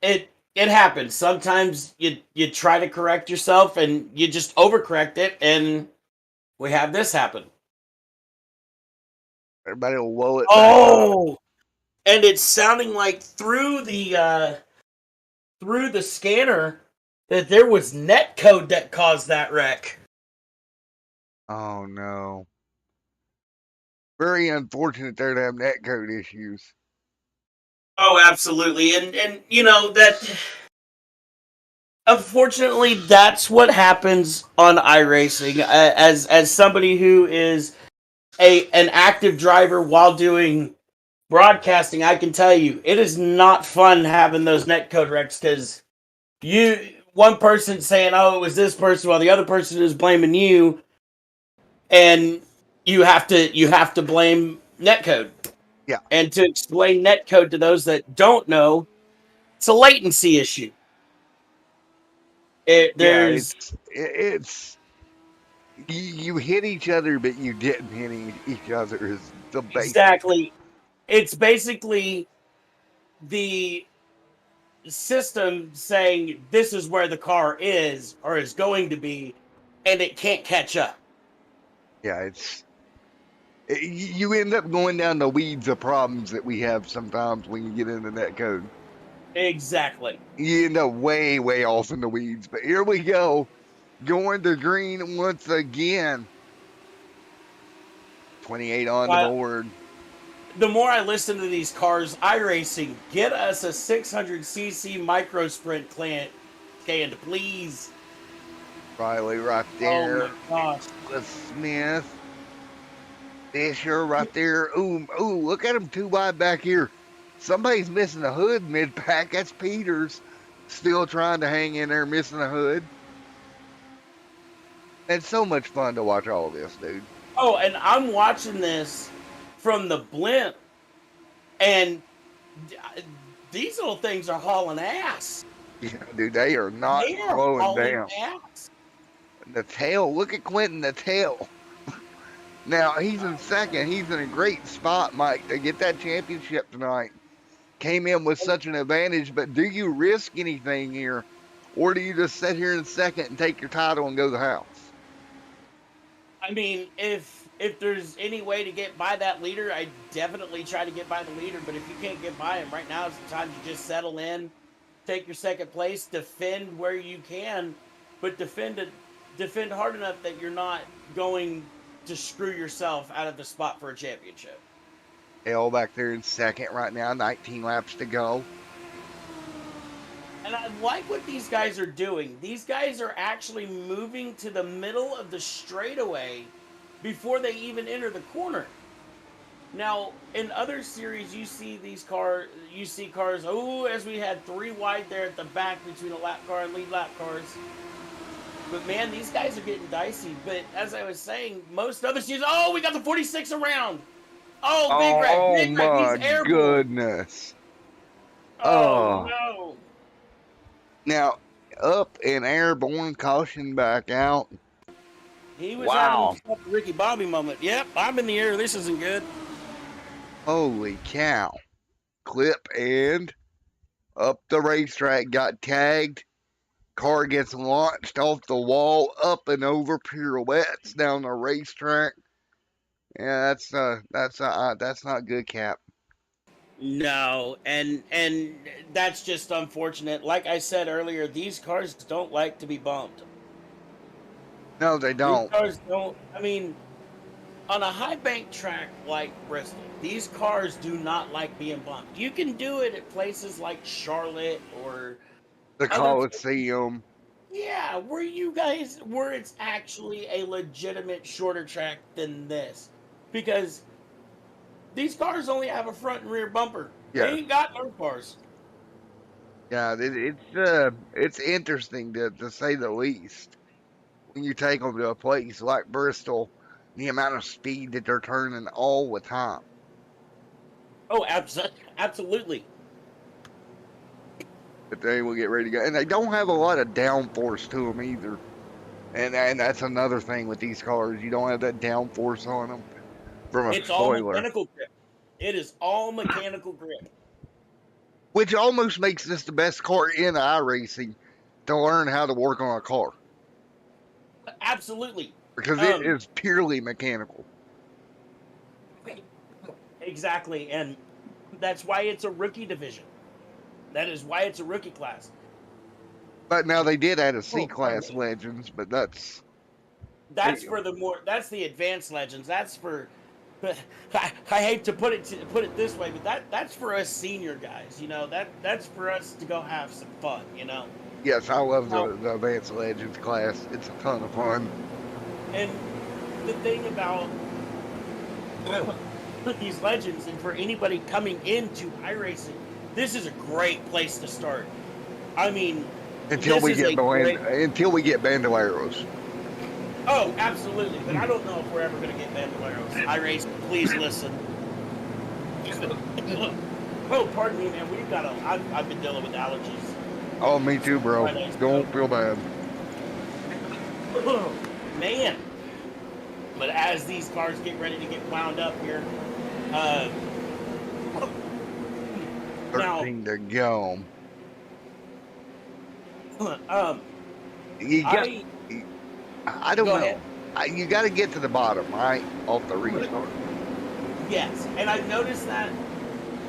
it happens. Sometimes you try to correct yourself and you just overcorrect it, and we have this happen. Everybody will woe it back up. Oh, and it's sounding like through the scanner that there was net code that caused that wreck. Oh, no. Very unfortunate there to have netcode issues. Oh, absolutely. And you know that, unfortunately, that's what happens on iRacing. As somebody who is an active driver while doing broadcasting, I can tell you it is not fun having those netcode wrecks, because one person saying, "Oh, it was this person," while the other person is blaming you, and you have to blame netcode. Yeah. And to explain netcode to those that don't know, it's a latency issue. There's it's you hit each other, but you didn't hit each other. Is the basic. Exactly. It's basically the system saying this is where the car is or is going to be, and it can't catch up. Yeah, you end up going down the weeds of problems that we have sometimes when you get into netcode. Exactly. You end up way, way off in the weeds. But here we go, going to green once again. 28 on the board. The more I listen to these cars, iRacing, get us a 600cc micro sprint can, please. Riley right there. Oh my gosh. With Smith. Fisher right there. Ooh, look at him 2 wide back here. Somebody's missing the hood mid-pack. That's Peters. Still trying to hang in there, missing the hood. It's so much fun to watch all this, dude. Oh, and I'm watching this from the blimp, and these little things are hauling ass. Yeah, dude, they are not slowing down. Ass. The tail, look at Quentin, the tail. Now, he's in second. He's in a great spot, Mike, to get that championship tonight. Came in with such an advantage, but do you risk anything here? Or do you just sit here in second and take your title and go to the house? I mean, if there's any way to get by that leader, I definitely try to get by the leader. But if you can't get by him, right now is the time to just settle in, take your second place, defend where you can, but defend hard enough that you're not going to screw yourself out of the spot for a championship. L back there in second right now, 19 laps to go. And I like what these guys are doing. These guys are actually moving to the middle of the straightaway before they even enter the corner. Now, in other series, you see cars, as we had 3 wide there at the back between a lap car and lead lap cars. But man, these guys are getting dicey. But as I was saying, most other series, we got the 46 around. Oh, Big Red, Big Red, he's airborne. Goodness. Oh, no. Now, up and airborne, caution back out. He was having a Ricky Bobby moment. Yep, I'm in the air. This isn't good. Holy cow. Clip and up the racetrack, got tagged. Car gets launched off the wall, up and over, pirouettes down the racetrack. Yeah, that's not good, Cap. No, and that's just unfortunate. Like I said earlier, these cars don't like to be bumped. No, they don't. These cars don't. I mean, on a high bank track like Bristol, these cars do not like being bumped. You can do it at places like Charlotte or the Coliseum. Yeah, where it's actually a legitimate shorter track than this, because these cars only have a front and rear bumper. Yeah. They ain't got no cars. Yeah, it's interesting to say the least when you take them to a place like Bristol the amount of speed that they're turning all the time. Oh, absolutely. But they will get ready to go. And they don't have a lot of downforce to them either. And that's another thing with these cars. You don't have that downforce on them from a It's all spoiler. mechanical grip. It is all mechanical grip. Which almost makes this the best car in iRacing to learn how to work on a car. Absolutely. Because it is purely mechanical. Exactly. And that's why it's a rookie division. That is why it's a rookie class. But now they did add a C-Class Legends, but that's for that's the advanced Legends. That's for I hate to put it this way, but that's for us senior guys, you know. That's for us to go have some fun, you know. Yes, I love the Advanced Legends class. It's a ton of fun. And the thing about these Legends, and for anybody coming into iRacing, this is a great place to start. I mean, until we get Bandoleros. Oh, absolutely. But I don't know if we're ever going to get Bandoleros. iRacing, please listen. Oh, pardon me, man. I've been dealing with allergies. Oh, me too, bro. Don't feel bad. Man. But as these cars get ready to get wound up here, 13 to go. I don't know. You got to get to the bottom, right? Off the restart. Yes, and I've noticed that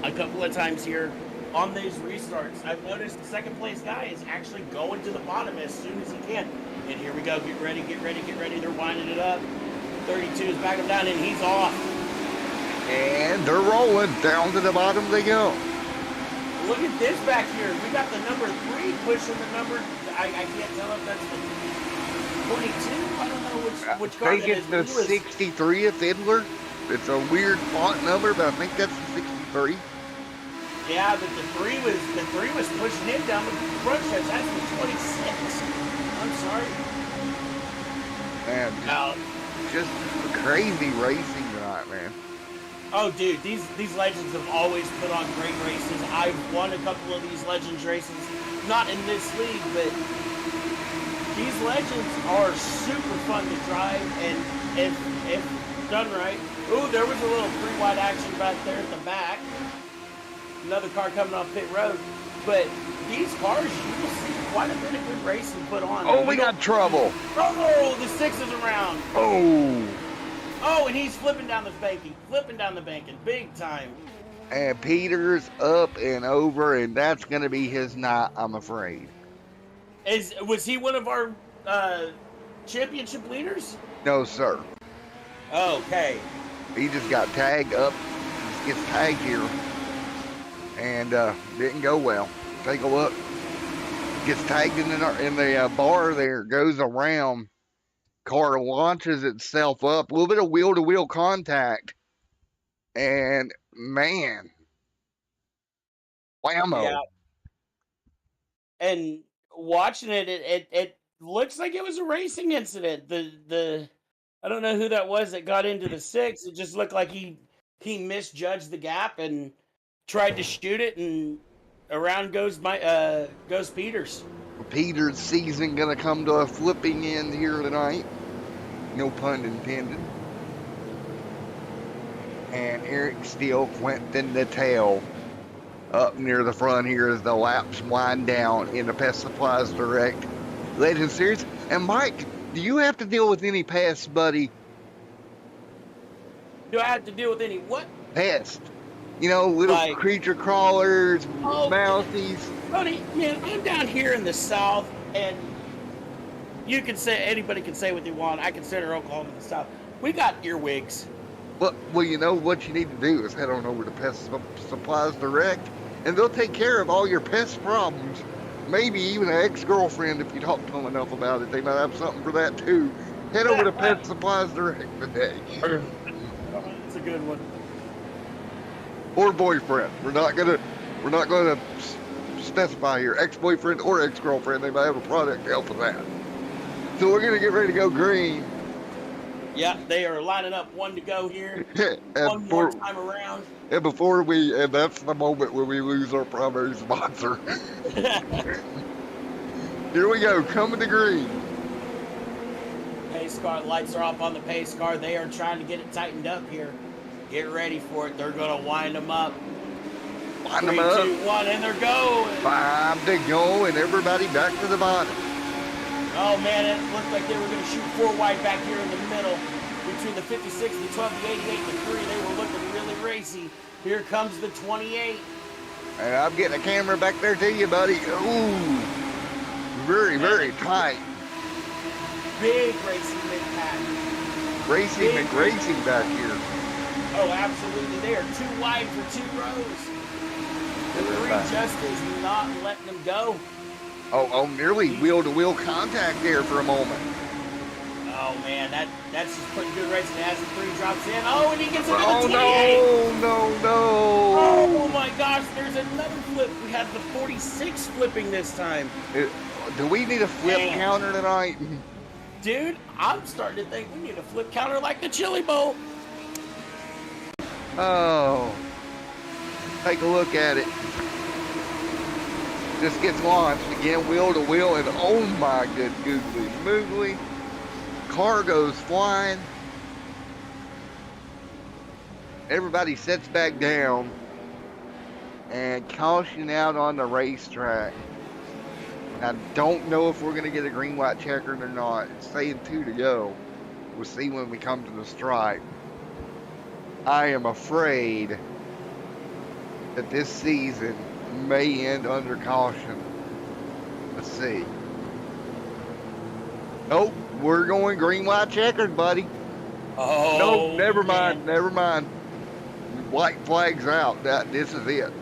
a couple of times here on these restarts. I've noticed the second place guy is actually going to the bottom as soon as he can. And here we go. Get ready. They're winding it up. 32 is backing down, and he's off. And they're rolling. Down to the bottom they go. Look at this back here. We got the number 3 pushing the number. I can't tell if that's the 22. I don't know which car that is. I think it's the 63 of Fiddler. It's a weird font number, but I think that's the 63. Yeah, but the 3 was pushing him down with the front stretch. That's the 26. I'm sorry. Man, just crazy racing tonight, man. Oh, dude, these Legends have always put on great races. I've won a couple of these Legends races, not in this league, but these Legends are super fun to drive, and if done right. Ooh, there was a little 3-wide action back there at the back. Another car coming off pit road. But these cars, you will see quite a bit of good racing put on. Oh, we got trouble. Oh, the 6 is around. Oh, and he's flipping down the banking, big time. And Peter's up and over, and that's going to be his night, I'm afraid. Was he one of our championship leaders? No, sir. Okay. He just got tagged up. Just gets tagged here. And didn't go well. Take a look. Gets tagged in the bar there, goes around. Car launches itself up. A little bit of wheel-to-wheel contact. And, man. Whammo. Yeah. And watching it looks like it was a racing incident. The I don't know who that was that got into the 6. It just looked like he misjudged the gap and tried to shoot it, and around goes Peters. Peters' season gonna come to a flipping end here tonight. No pun intended. And Eric Steele, Quentin the tail up near the front here as the laps wind down in the Pest Supplies Direct Legend Series. And Mike, do you have to deal with any pests, buddy? Do I have to deal with any what? Pests. You know, little creature crawlers, mousies. Buddy, man, I'm down here in the South, and you can say, anybody can say what they want. I consider Oklahoma the South. We got earwigs. Well, you know what you need to do is head on over to Pest Supplies Direct, and they'll take care of all your pest problems. Maybe even an ex-girlfriend, if you talk to them enough about it, they might have something for that too. Head over to Pest Supplies Direct today. That's a good one. Or boyfriend. We're not gonna specify here. Ex-boyfriend or ex-girlfriend. They might have a product to help with that. So we're gonna get ready to go green. Yeah, they are lining up one to go here. and, One more time around. and that's the moment when we lose our primary sponsor. Here we go, coming to green. Pace car lights are off on the pace car. They are trying to get it tightened up here. Get ready for it. They're going to wind them up. Wind 3, them up. 2, 1, and they're going. 5 to go, and everybody back to the bottom. Oh, man, it looked like they were going to shoot 4 wide back here in the middle. Between the 56, the 12, the 88, and the 3, they were looking really racy. Here comes the 28. And I'm getting a camera back there to you, buddy. Ooh, very, very tight. Big racing mid-pack. Racing and racing back here. Oh, absolutely. They are 2 wide for 2 rows. The 3 just is not letting them go. Oh, nearly wheel-to-wheel contact there for a moment. Oh, man, that's just putting good racing as the 3 drops in. Oh, and he gets into the 28. No. Oh, my gosh, there's another flip. We have the 46 flipping this time. Do we need a flip counter tonight? Dude, I'm starting to think we need a flip counter like the Chili Bowl. Oh. Take a look at it. This gets launched again, wheel to wheel, and oh my good googly moogly. Car goes flying. Everybody sits back down. And caution out on the racetrack. I don't know if we're going to get a green, white checkered or not. It's saying 2 to go. We'll see when we come to the stripe. I am afraid that this season may end under caution. Let's see. Nope, we're going green, white checkered, buddy. Oh, nope, never mind. White flag's out. This is it.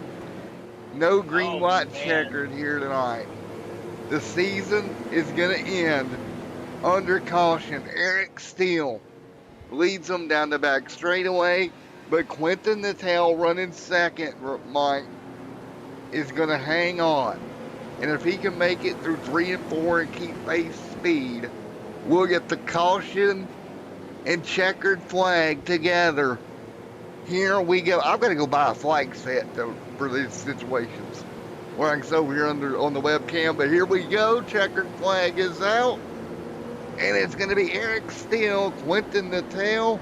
No green, white checkered here tonight. The season is going to end under caution. Eric Steele leads them down the back straightaway, but Quentin Natal running second, Mike, is going to hang on. And if he can make it through 3 and 4 and keep pace speed, we'll get the caution and checkered flag together. Here we go. I'm going to go buy a flag set for these situations. Where I can over here on the webcam, but here we go. Checkered flag is out. And it's going to be Eric Steele, Quentin Natal,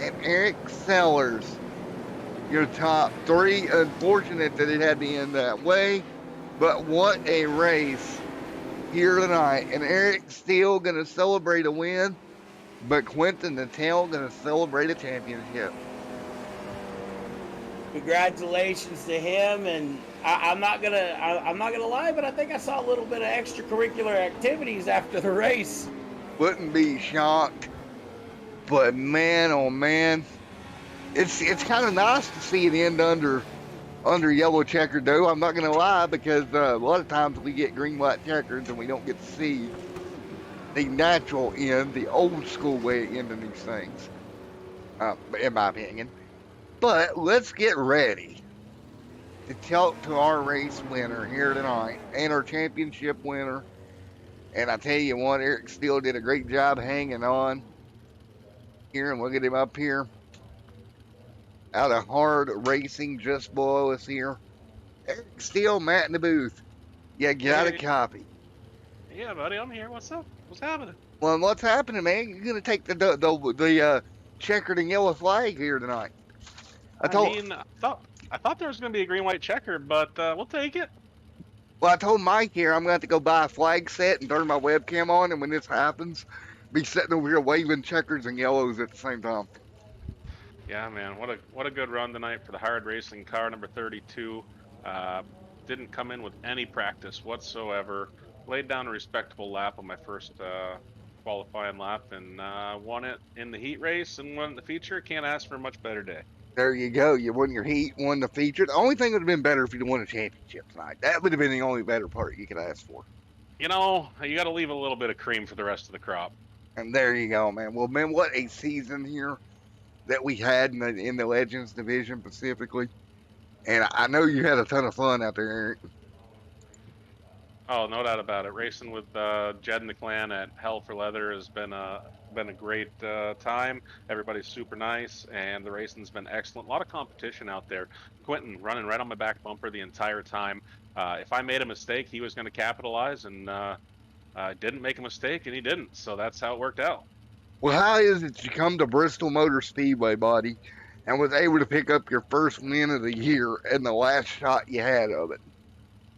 and Eric Sellers. Your top 3. Unfortunate that it had to end that way. But what a race here tonight. And Eric Steele going to celebrate a win. But Quentin Natal going to celebrate a championship. Congratulations to him, and I'm not gonna lie, but I think I saw a little bit of extracurricular activities after the race. Wouldn't be shocked, but man, oh man, it's kind of nice to see it end under yellow checkered though. I'm not gonna lie, because a lot of times we get green, white checkers and we don't get to see the natural end, the old school way of ending these things, in my opinion. But let's get ready to talk to our race winner here tonight and our championship winner. And I tell you what, Eric Steele did a great job hanging on here. And look at him up here. Out of Hard Racing just below us here. Eric Steele, Matt in the booth. You got a copy. Yeah, buddy, I'm here. What's up? What's happening? Well, what's happening, man? You're going to take the checkered and yellow flag here tonight. I thought there was going to be a green, white checker, but we'll take it. Well, I told Mike here I'm going to have to go buy a flag set and turn my webcam on, and when this happens, be sitting over here waving checkers and yellows at the same time. Yeah, man, what a good run tonight for the Hard Racing car number 32. Didn't come in with any practice whatsoever. Laid down a respectable lap on my first qualifying lap and won it in the heat race and won the feature. Can't ask for a much better day. There you go. You won your heat, won the feature. The only thing would have been better if you'd won a championship tonight. That would have been the only better part you could ask for. You know, you got to leave a little bit of cream for the rest of the crop. And there you go, man. Well, man, what a season here that we had in the Legends division specifically. And I know you had a ton of fun out there, Eric. Oh, no doubt about it. Racing with Jed and the clan at Hell for Leather has been a been a great time. Everybody's super nice, and the racing's been excellent. A lot of competition out there. Quentin running right on my back bumper the entire time. If I made a mistake, he was going to capitalize, and didn't make a mistake, and he didn't. So that's how it worked out. Well, how is it you come to Bristol Motor Speedway, buddy, and was able to pick up your first win of the year and the last shot you had of it?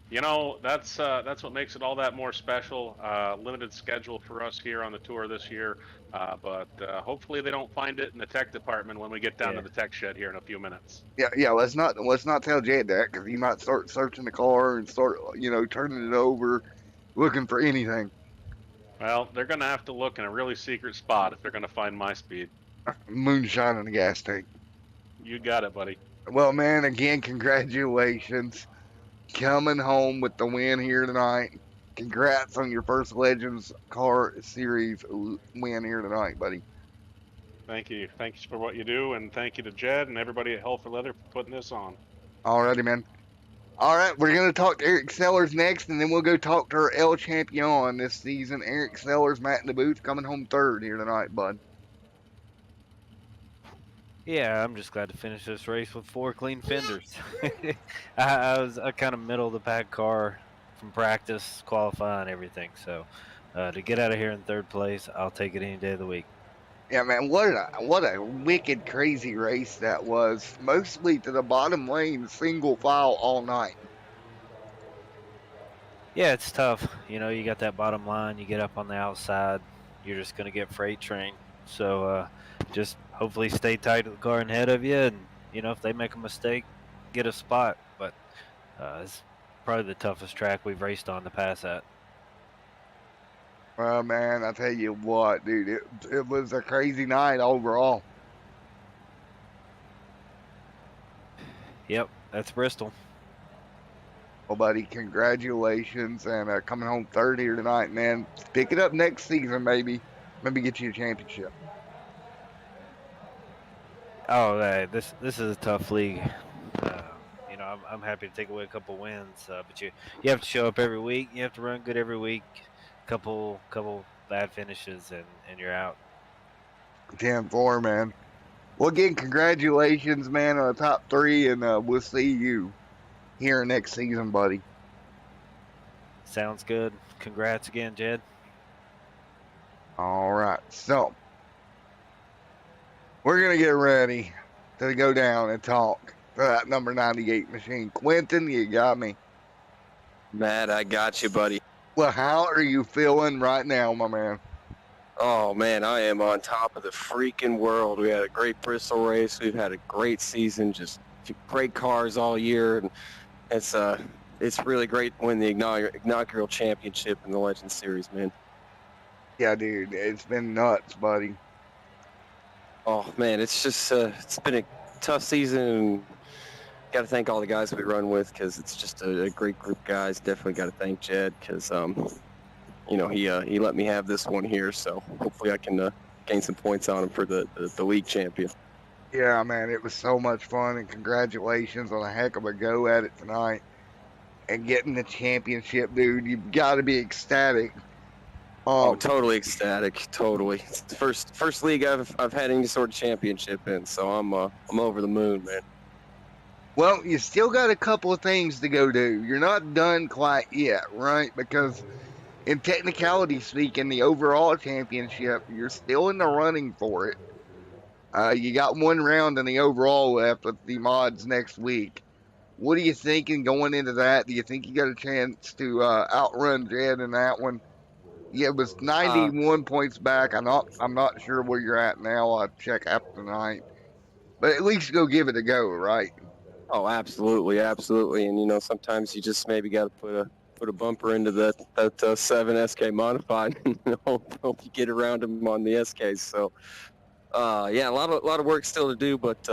You know, that's what makes it all that more special. Limited schedule for us here on the tour this year, but hopefully they don't find it in the tech department when we get down to the tech shed here in a few minutes. Yeah. Let's not tell Jed that, because he might start searching the car and start turning it over, looking for anything. Well, they're going to have to look in a really secret spot if they're going to find my speed. Moonshine in the gas tank. You got it, buddy. Well, man, again, congratulations. Coming home with the win here tonight. Congrats on your first Legends Car Series win here tonight, buddy. Thank you. Thanks for what you do, and thank you to Jed and everybody at Hell for Leather for putting this on. Alrighty, man. All right, we're going to talk to Eric Sellers next, and then we'll go talk to our El Champion this season. Eric Sellers, Matt in the booth, coming home third here tonight, bud. Yeah, I'm just glad to finish this race with 4 clean fenders. I was a kind of middle of the pack car from practice, qualifying, everything. So to get out of here in third place, I'll take it any day of the week. Yeah, man, what a wicked, crazy race that was. Mostly to the bottom lane, single file all night. Yeah, it's tough. You know, you got that bottom line. You get up on the outside, you're just going to get freight train. So just hopefully stay tight to the car ahead of you. And, if they make a mistake, get a spot. But it's probably the toughest track we've raced on to pass at. Well, man, I tell you what, dude, it was a crazy night overall. Yep, that's Bristol. Well, buddy, congratulations, and coming home third here tonight, man. Pick it up next season, maybe. Maybe get you a championship. Oh, this is a tough league. I'm happy to take away a couple wins, but you have to show up every week. You have to run good every week. Couple bad finishes, and you're out. 10-4, man. Well, again, congratulations, man, on the top 3, and we'll see you here next season, buddy. Sounds good. Congrats again, Jed. All right, so we're going to get ready to go down and talk to that number 98 machine. Quentin, you got me. Matt, I got you, buddy. Well, how are you feeling right now, my man? Oh, man, I am on top of the freaking world. We had a great Bristol race. We've had a great season, just great cars all year. And it's really great to win the inaugural championship in the Legends Series, man. Yeah, dude, it's been nuts, buddy. Oh, man, it's just it's been a tough season. Got to thank all the guys we run with, because it's just a great group of guys. Definitely got to thank Jed, because he let me have this one here, so hopefully I can gain some points on him for the league champion. Yeah, man, it was so much fun, and congratulations on a heck of a go at it tonight. And getting the championship, dude, you've got to be ecstatic. Totally ecstatic, totally. It's the first league I've had any sort of championship in, so I'm over the moon, man. Well, you still got a couple of things to go do. You're not done quite yet, right? Because in technicality speaking, the overall championship, you're still in the running for it. You got one round in the overall left with the mods next week. What are you thinking going into that? Do you think you got a chance to outrun Jed in that one? Yeah, it was 91 points back. I'm not sure where you're at now. I'll check after tonight. But at least go give it a go, right? Oh, absolutely. And sometimes you just maybe got to put a bumper into that 7 SK modified and hope you get around them on the SKs. So, yeah, a lot of work still to do, but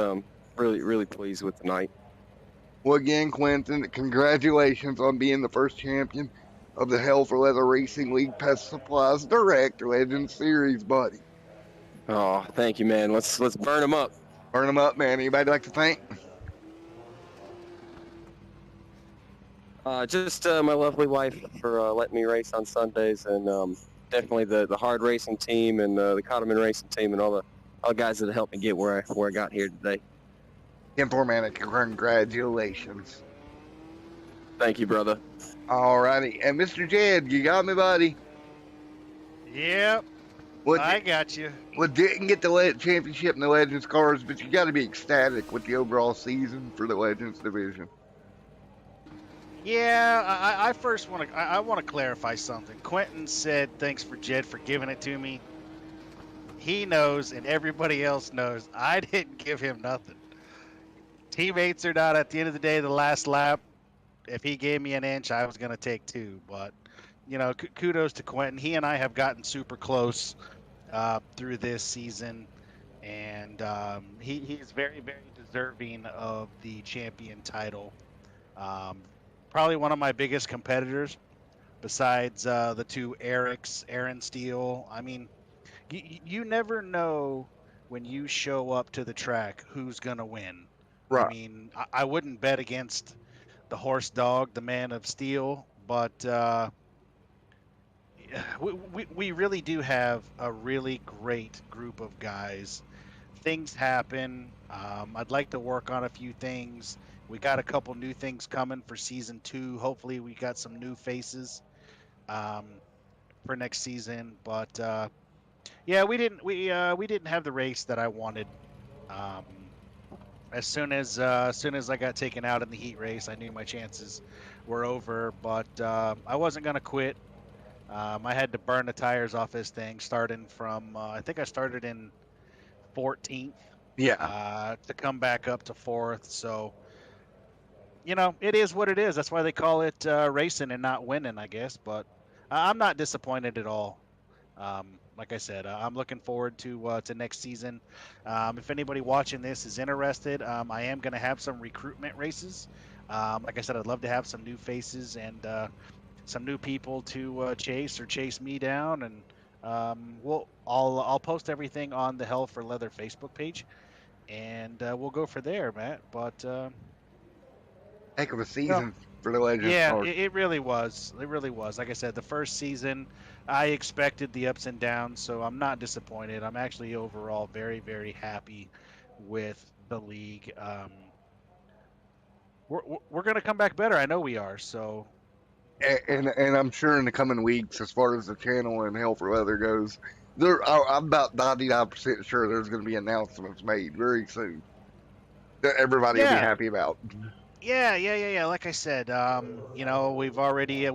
really, really pleased with the night. Well, again, Quentin, congratulations on being the first champion of the Hell for Leather Racing League Pest Supplies Direct Legends Series, buddy. Oh, thank you, man. Let's burn them up. Burn them up, man. Anybody like to thank? Just my lovely wife for letting me race on Sundays, and definitely the hard racing team and the Cotterman racing team and all the guys that helped me get where I got here today. Implemented. Congratulations. Thank you, brother. All righty. And Mr. Jed, you got me, buddy? Yep, I got you. Well, didn't get the championship in the Legends cars, but you got to be ecstatic with the overall season for the Legends division. Yeah, I first want to I want to clarify something. Quentin said thanks for Jed for giving it to me. He knows, and everybody else knows, I didn't give him nothing. Teammates or not, at the end of the day, the last lap, if he gave me an inch, I was going to take 2. But, you know, kudos to Quentin. He and I have gotten super close through this season, and he's very, very deserving of the champion title. Probably one of my biggest competitors, besides the 2 Erics, Aaron Steele. I mean, you never know when you show up to the track who's going to win. Right. I mean, I wouldn't bet against the horse dog, the man of steel, but we really do have a really great group of guys. Things happen. I'd like to work on a few things. We got a couple new things coming for season 2. Hopefully we got some new faces for next season, but yeah, we didn't have the race that I wanted. As soon as I got taken out in the heat race, I knew my chances were over. But I wasn't gonna quit. I had to burn the tires off this thing, starting from I think I started in 14th. Yeah. To come back up to 4th. So, you know, it is what it is. That's why they call it racing and not winning, I guess. But I'm not disappointed at all. Like I said, I'm looking forward to next season. If anybody watching this is interested, I am going to have some recruitment races. Like I said, I'd love to have some new faces and some new people to chase me down, and I'll post everything on the Hell for Leather Facebook page, and we'll go for there, Matt. But heck of a season for the Legends. Yeah, it really was. It really was. Like I said, the first season, I expected the ups and downs, so I'm not disappointed. I'm actually overall very, very happy with the league. We're going to come back better. I know we are. So, and I'm sure in the coming weeks, as far as the channel and Hell for Leather goes, I'm about 99% sure there's going to be announcements made very soon that everybody will be happy about. Yeah. Like I said, you know, we've already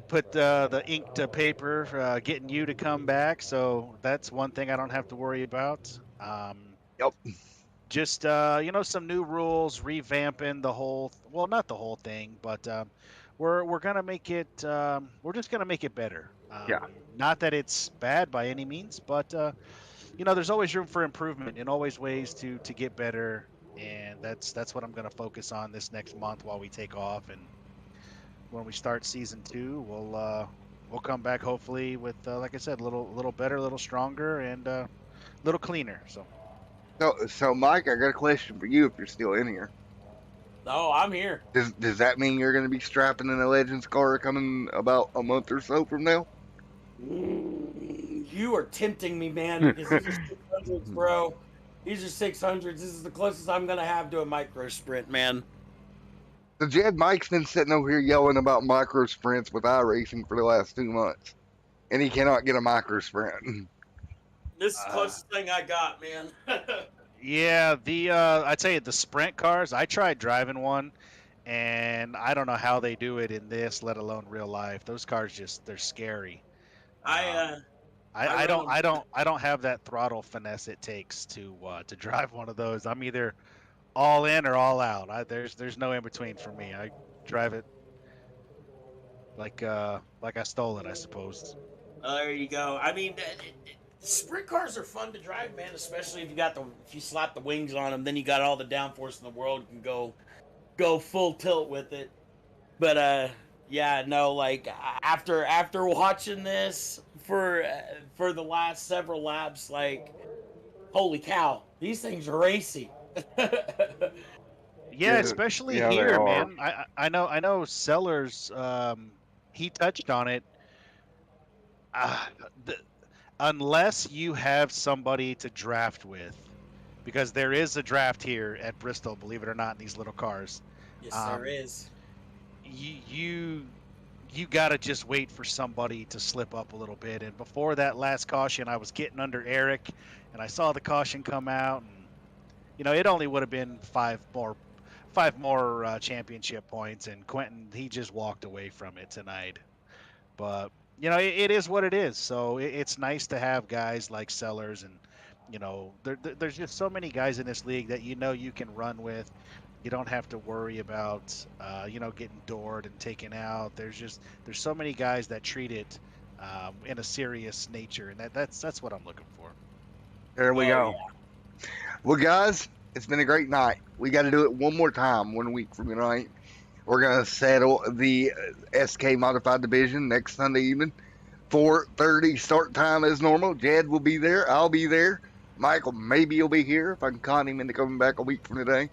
put the ink to paper, getting you to come back. So that's one thing I don't have to worry about. Yep. Just you know, some new rules, revamping the whole. Well, not the whole thing, but we're gonna make it. We're just gonna make it better. Yeah. Not that it's bad by any means, but you know, there's always room for improvement and always ways to get better. And that's what I'm going to focus on this next month while we take off, and when we start season 2, we'll come back hopefully with like I said, a little better, a little stronger, and a little cleaner. So Mike, I got a question for you if you're still in here. Oh, I'm here. Does that mean you're going to be strapping in a Legends car coming about a month or so from now? You are tempting me, man. Because these are 600s, bro. These are 600s. This is the closest I'm going to have to a micro sprint, man. So Jed, Mike's been sitting over here yelling about micro sprints with iRacing for the last 2 months, and he cannot get a micro sprint. This is the closest thing I got, man. Yeah, I tell you, the sprint cars, I tried driving one, and I don't know how they do it in this, let alone real life. Those cars they're scary. I don't have that throttle finesse it takes to drive one of those. I'm either all in or all out. There's no in between for me. I drive it like I stole it, I suppose. There you go. I mean, sprint cars are fun to drive, man. Especially if you slap the wings on them, then you got all the downforce in the world. You can go full tilt with it. But yeah, no, like after watching this for the last several laps, like, holy cow, these things are racy. Yeah, especially here, man. I know Sellers, he touched on it. Uh, the, unless you have somebody to draft with, because there is a draft here at Bristol, believe it or not, in these little cars. Yes, there is. You got to just wait for somebody to slip up a little bit. And before that last caution, I was getting under Eric, and I saw the caution come out, and it only would have been five more championship points, and Quentin, he just walked away from it tonight. But it is what it is. So it's nice to have guys like Sellers, and there's just so many guys in this league that you can run with. You don't have to worry about getting doored and taken out. There's so many guys that treat it in a serious nature, and that's what I'm looking for. There we go. Yeah. Well, guys, it's been a great night. We got to do it one more time 1 week from tonight. We're going to settle the SK Modified Division next Sunday evening. 4:30 start time as normal. Jed will be there. I'll be there. Michael, maybe he'll be here if I can con him into coming back a week from today.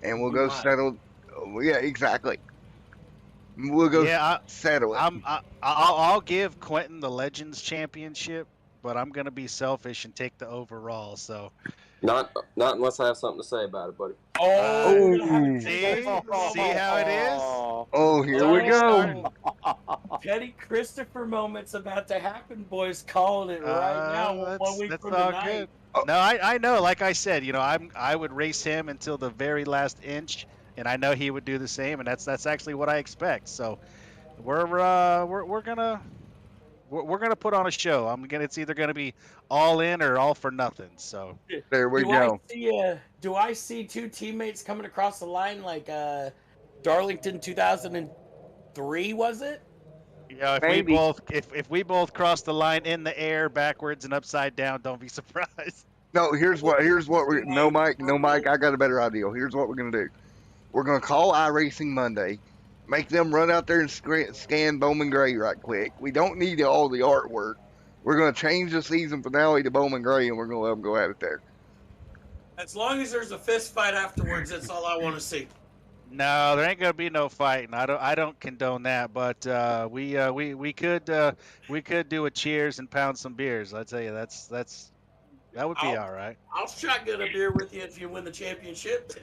And we'll go settle. Yeah, exactly. We'll go settle it. I'll give Quentin the Legends Championship, but I'm going to be selfish and take the overall. So Not unless I have something to say about it, buddy. See how it is? Oh, here we go. Petty Christopher moment's about to happen, boys. Calling it right now. 1 week from all tonight. good. No, I know. Like I said, I would race him until the very last inch, and I know he would do the same, and that's actually what I expect. So we're gonna put on a show. It's either gonna be all in or all for nothing. So there we go. Do I see two teammates coming across the line like Darlington 2003? Was it? Yeah, if we both cross the line in the air, backwards and upside down, don't be surprised. No, here's what we're no Mike, I got a better idea. Here's what we're gonna do. We're gonna call iRacing Monday, make them run out there and scan Bowman Gray right quick. We don't need all the artwork. We're gonna change the season finale to Bowman Gray, and we're gonna let them go at it there. As long as there's a fist fight afterwards, that's all I want to see. No, there ain't gonna be no fighting. I don't condone that, but we could do a cheers and pound some beers. I tell you, that would be all right. I'll shotgun a beer with you if you win the championship.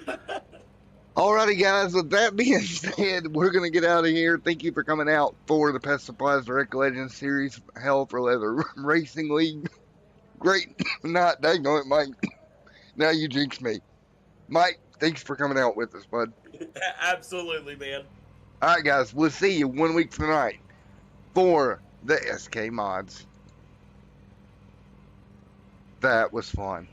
Alrighty, guys. With that being said, we're gonna get out of here. Thank you for coming out for the Pest Supplies Direct Legends Series Hell for Leather Racing League. Great night, dang on it, Mike. Now you jinxed me, Mike. Thanks for coming out with us, bud. Absolutely, man. All right, guys. We'll see you 1 week tonight for the SK Mods. That was fun.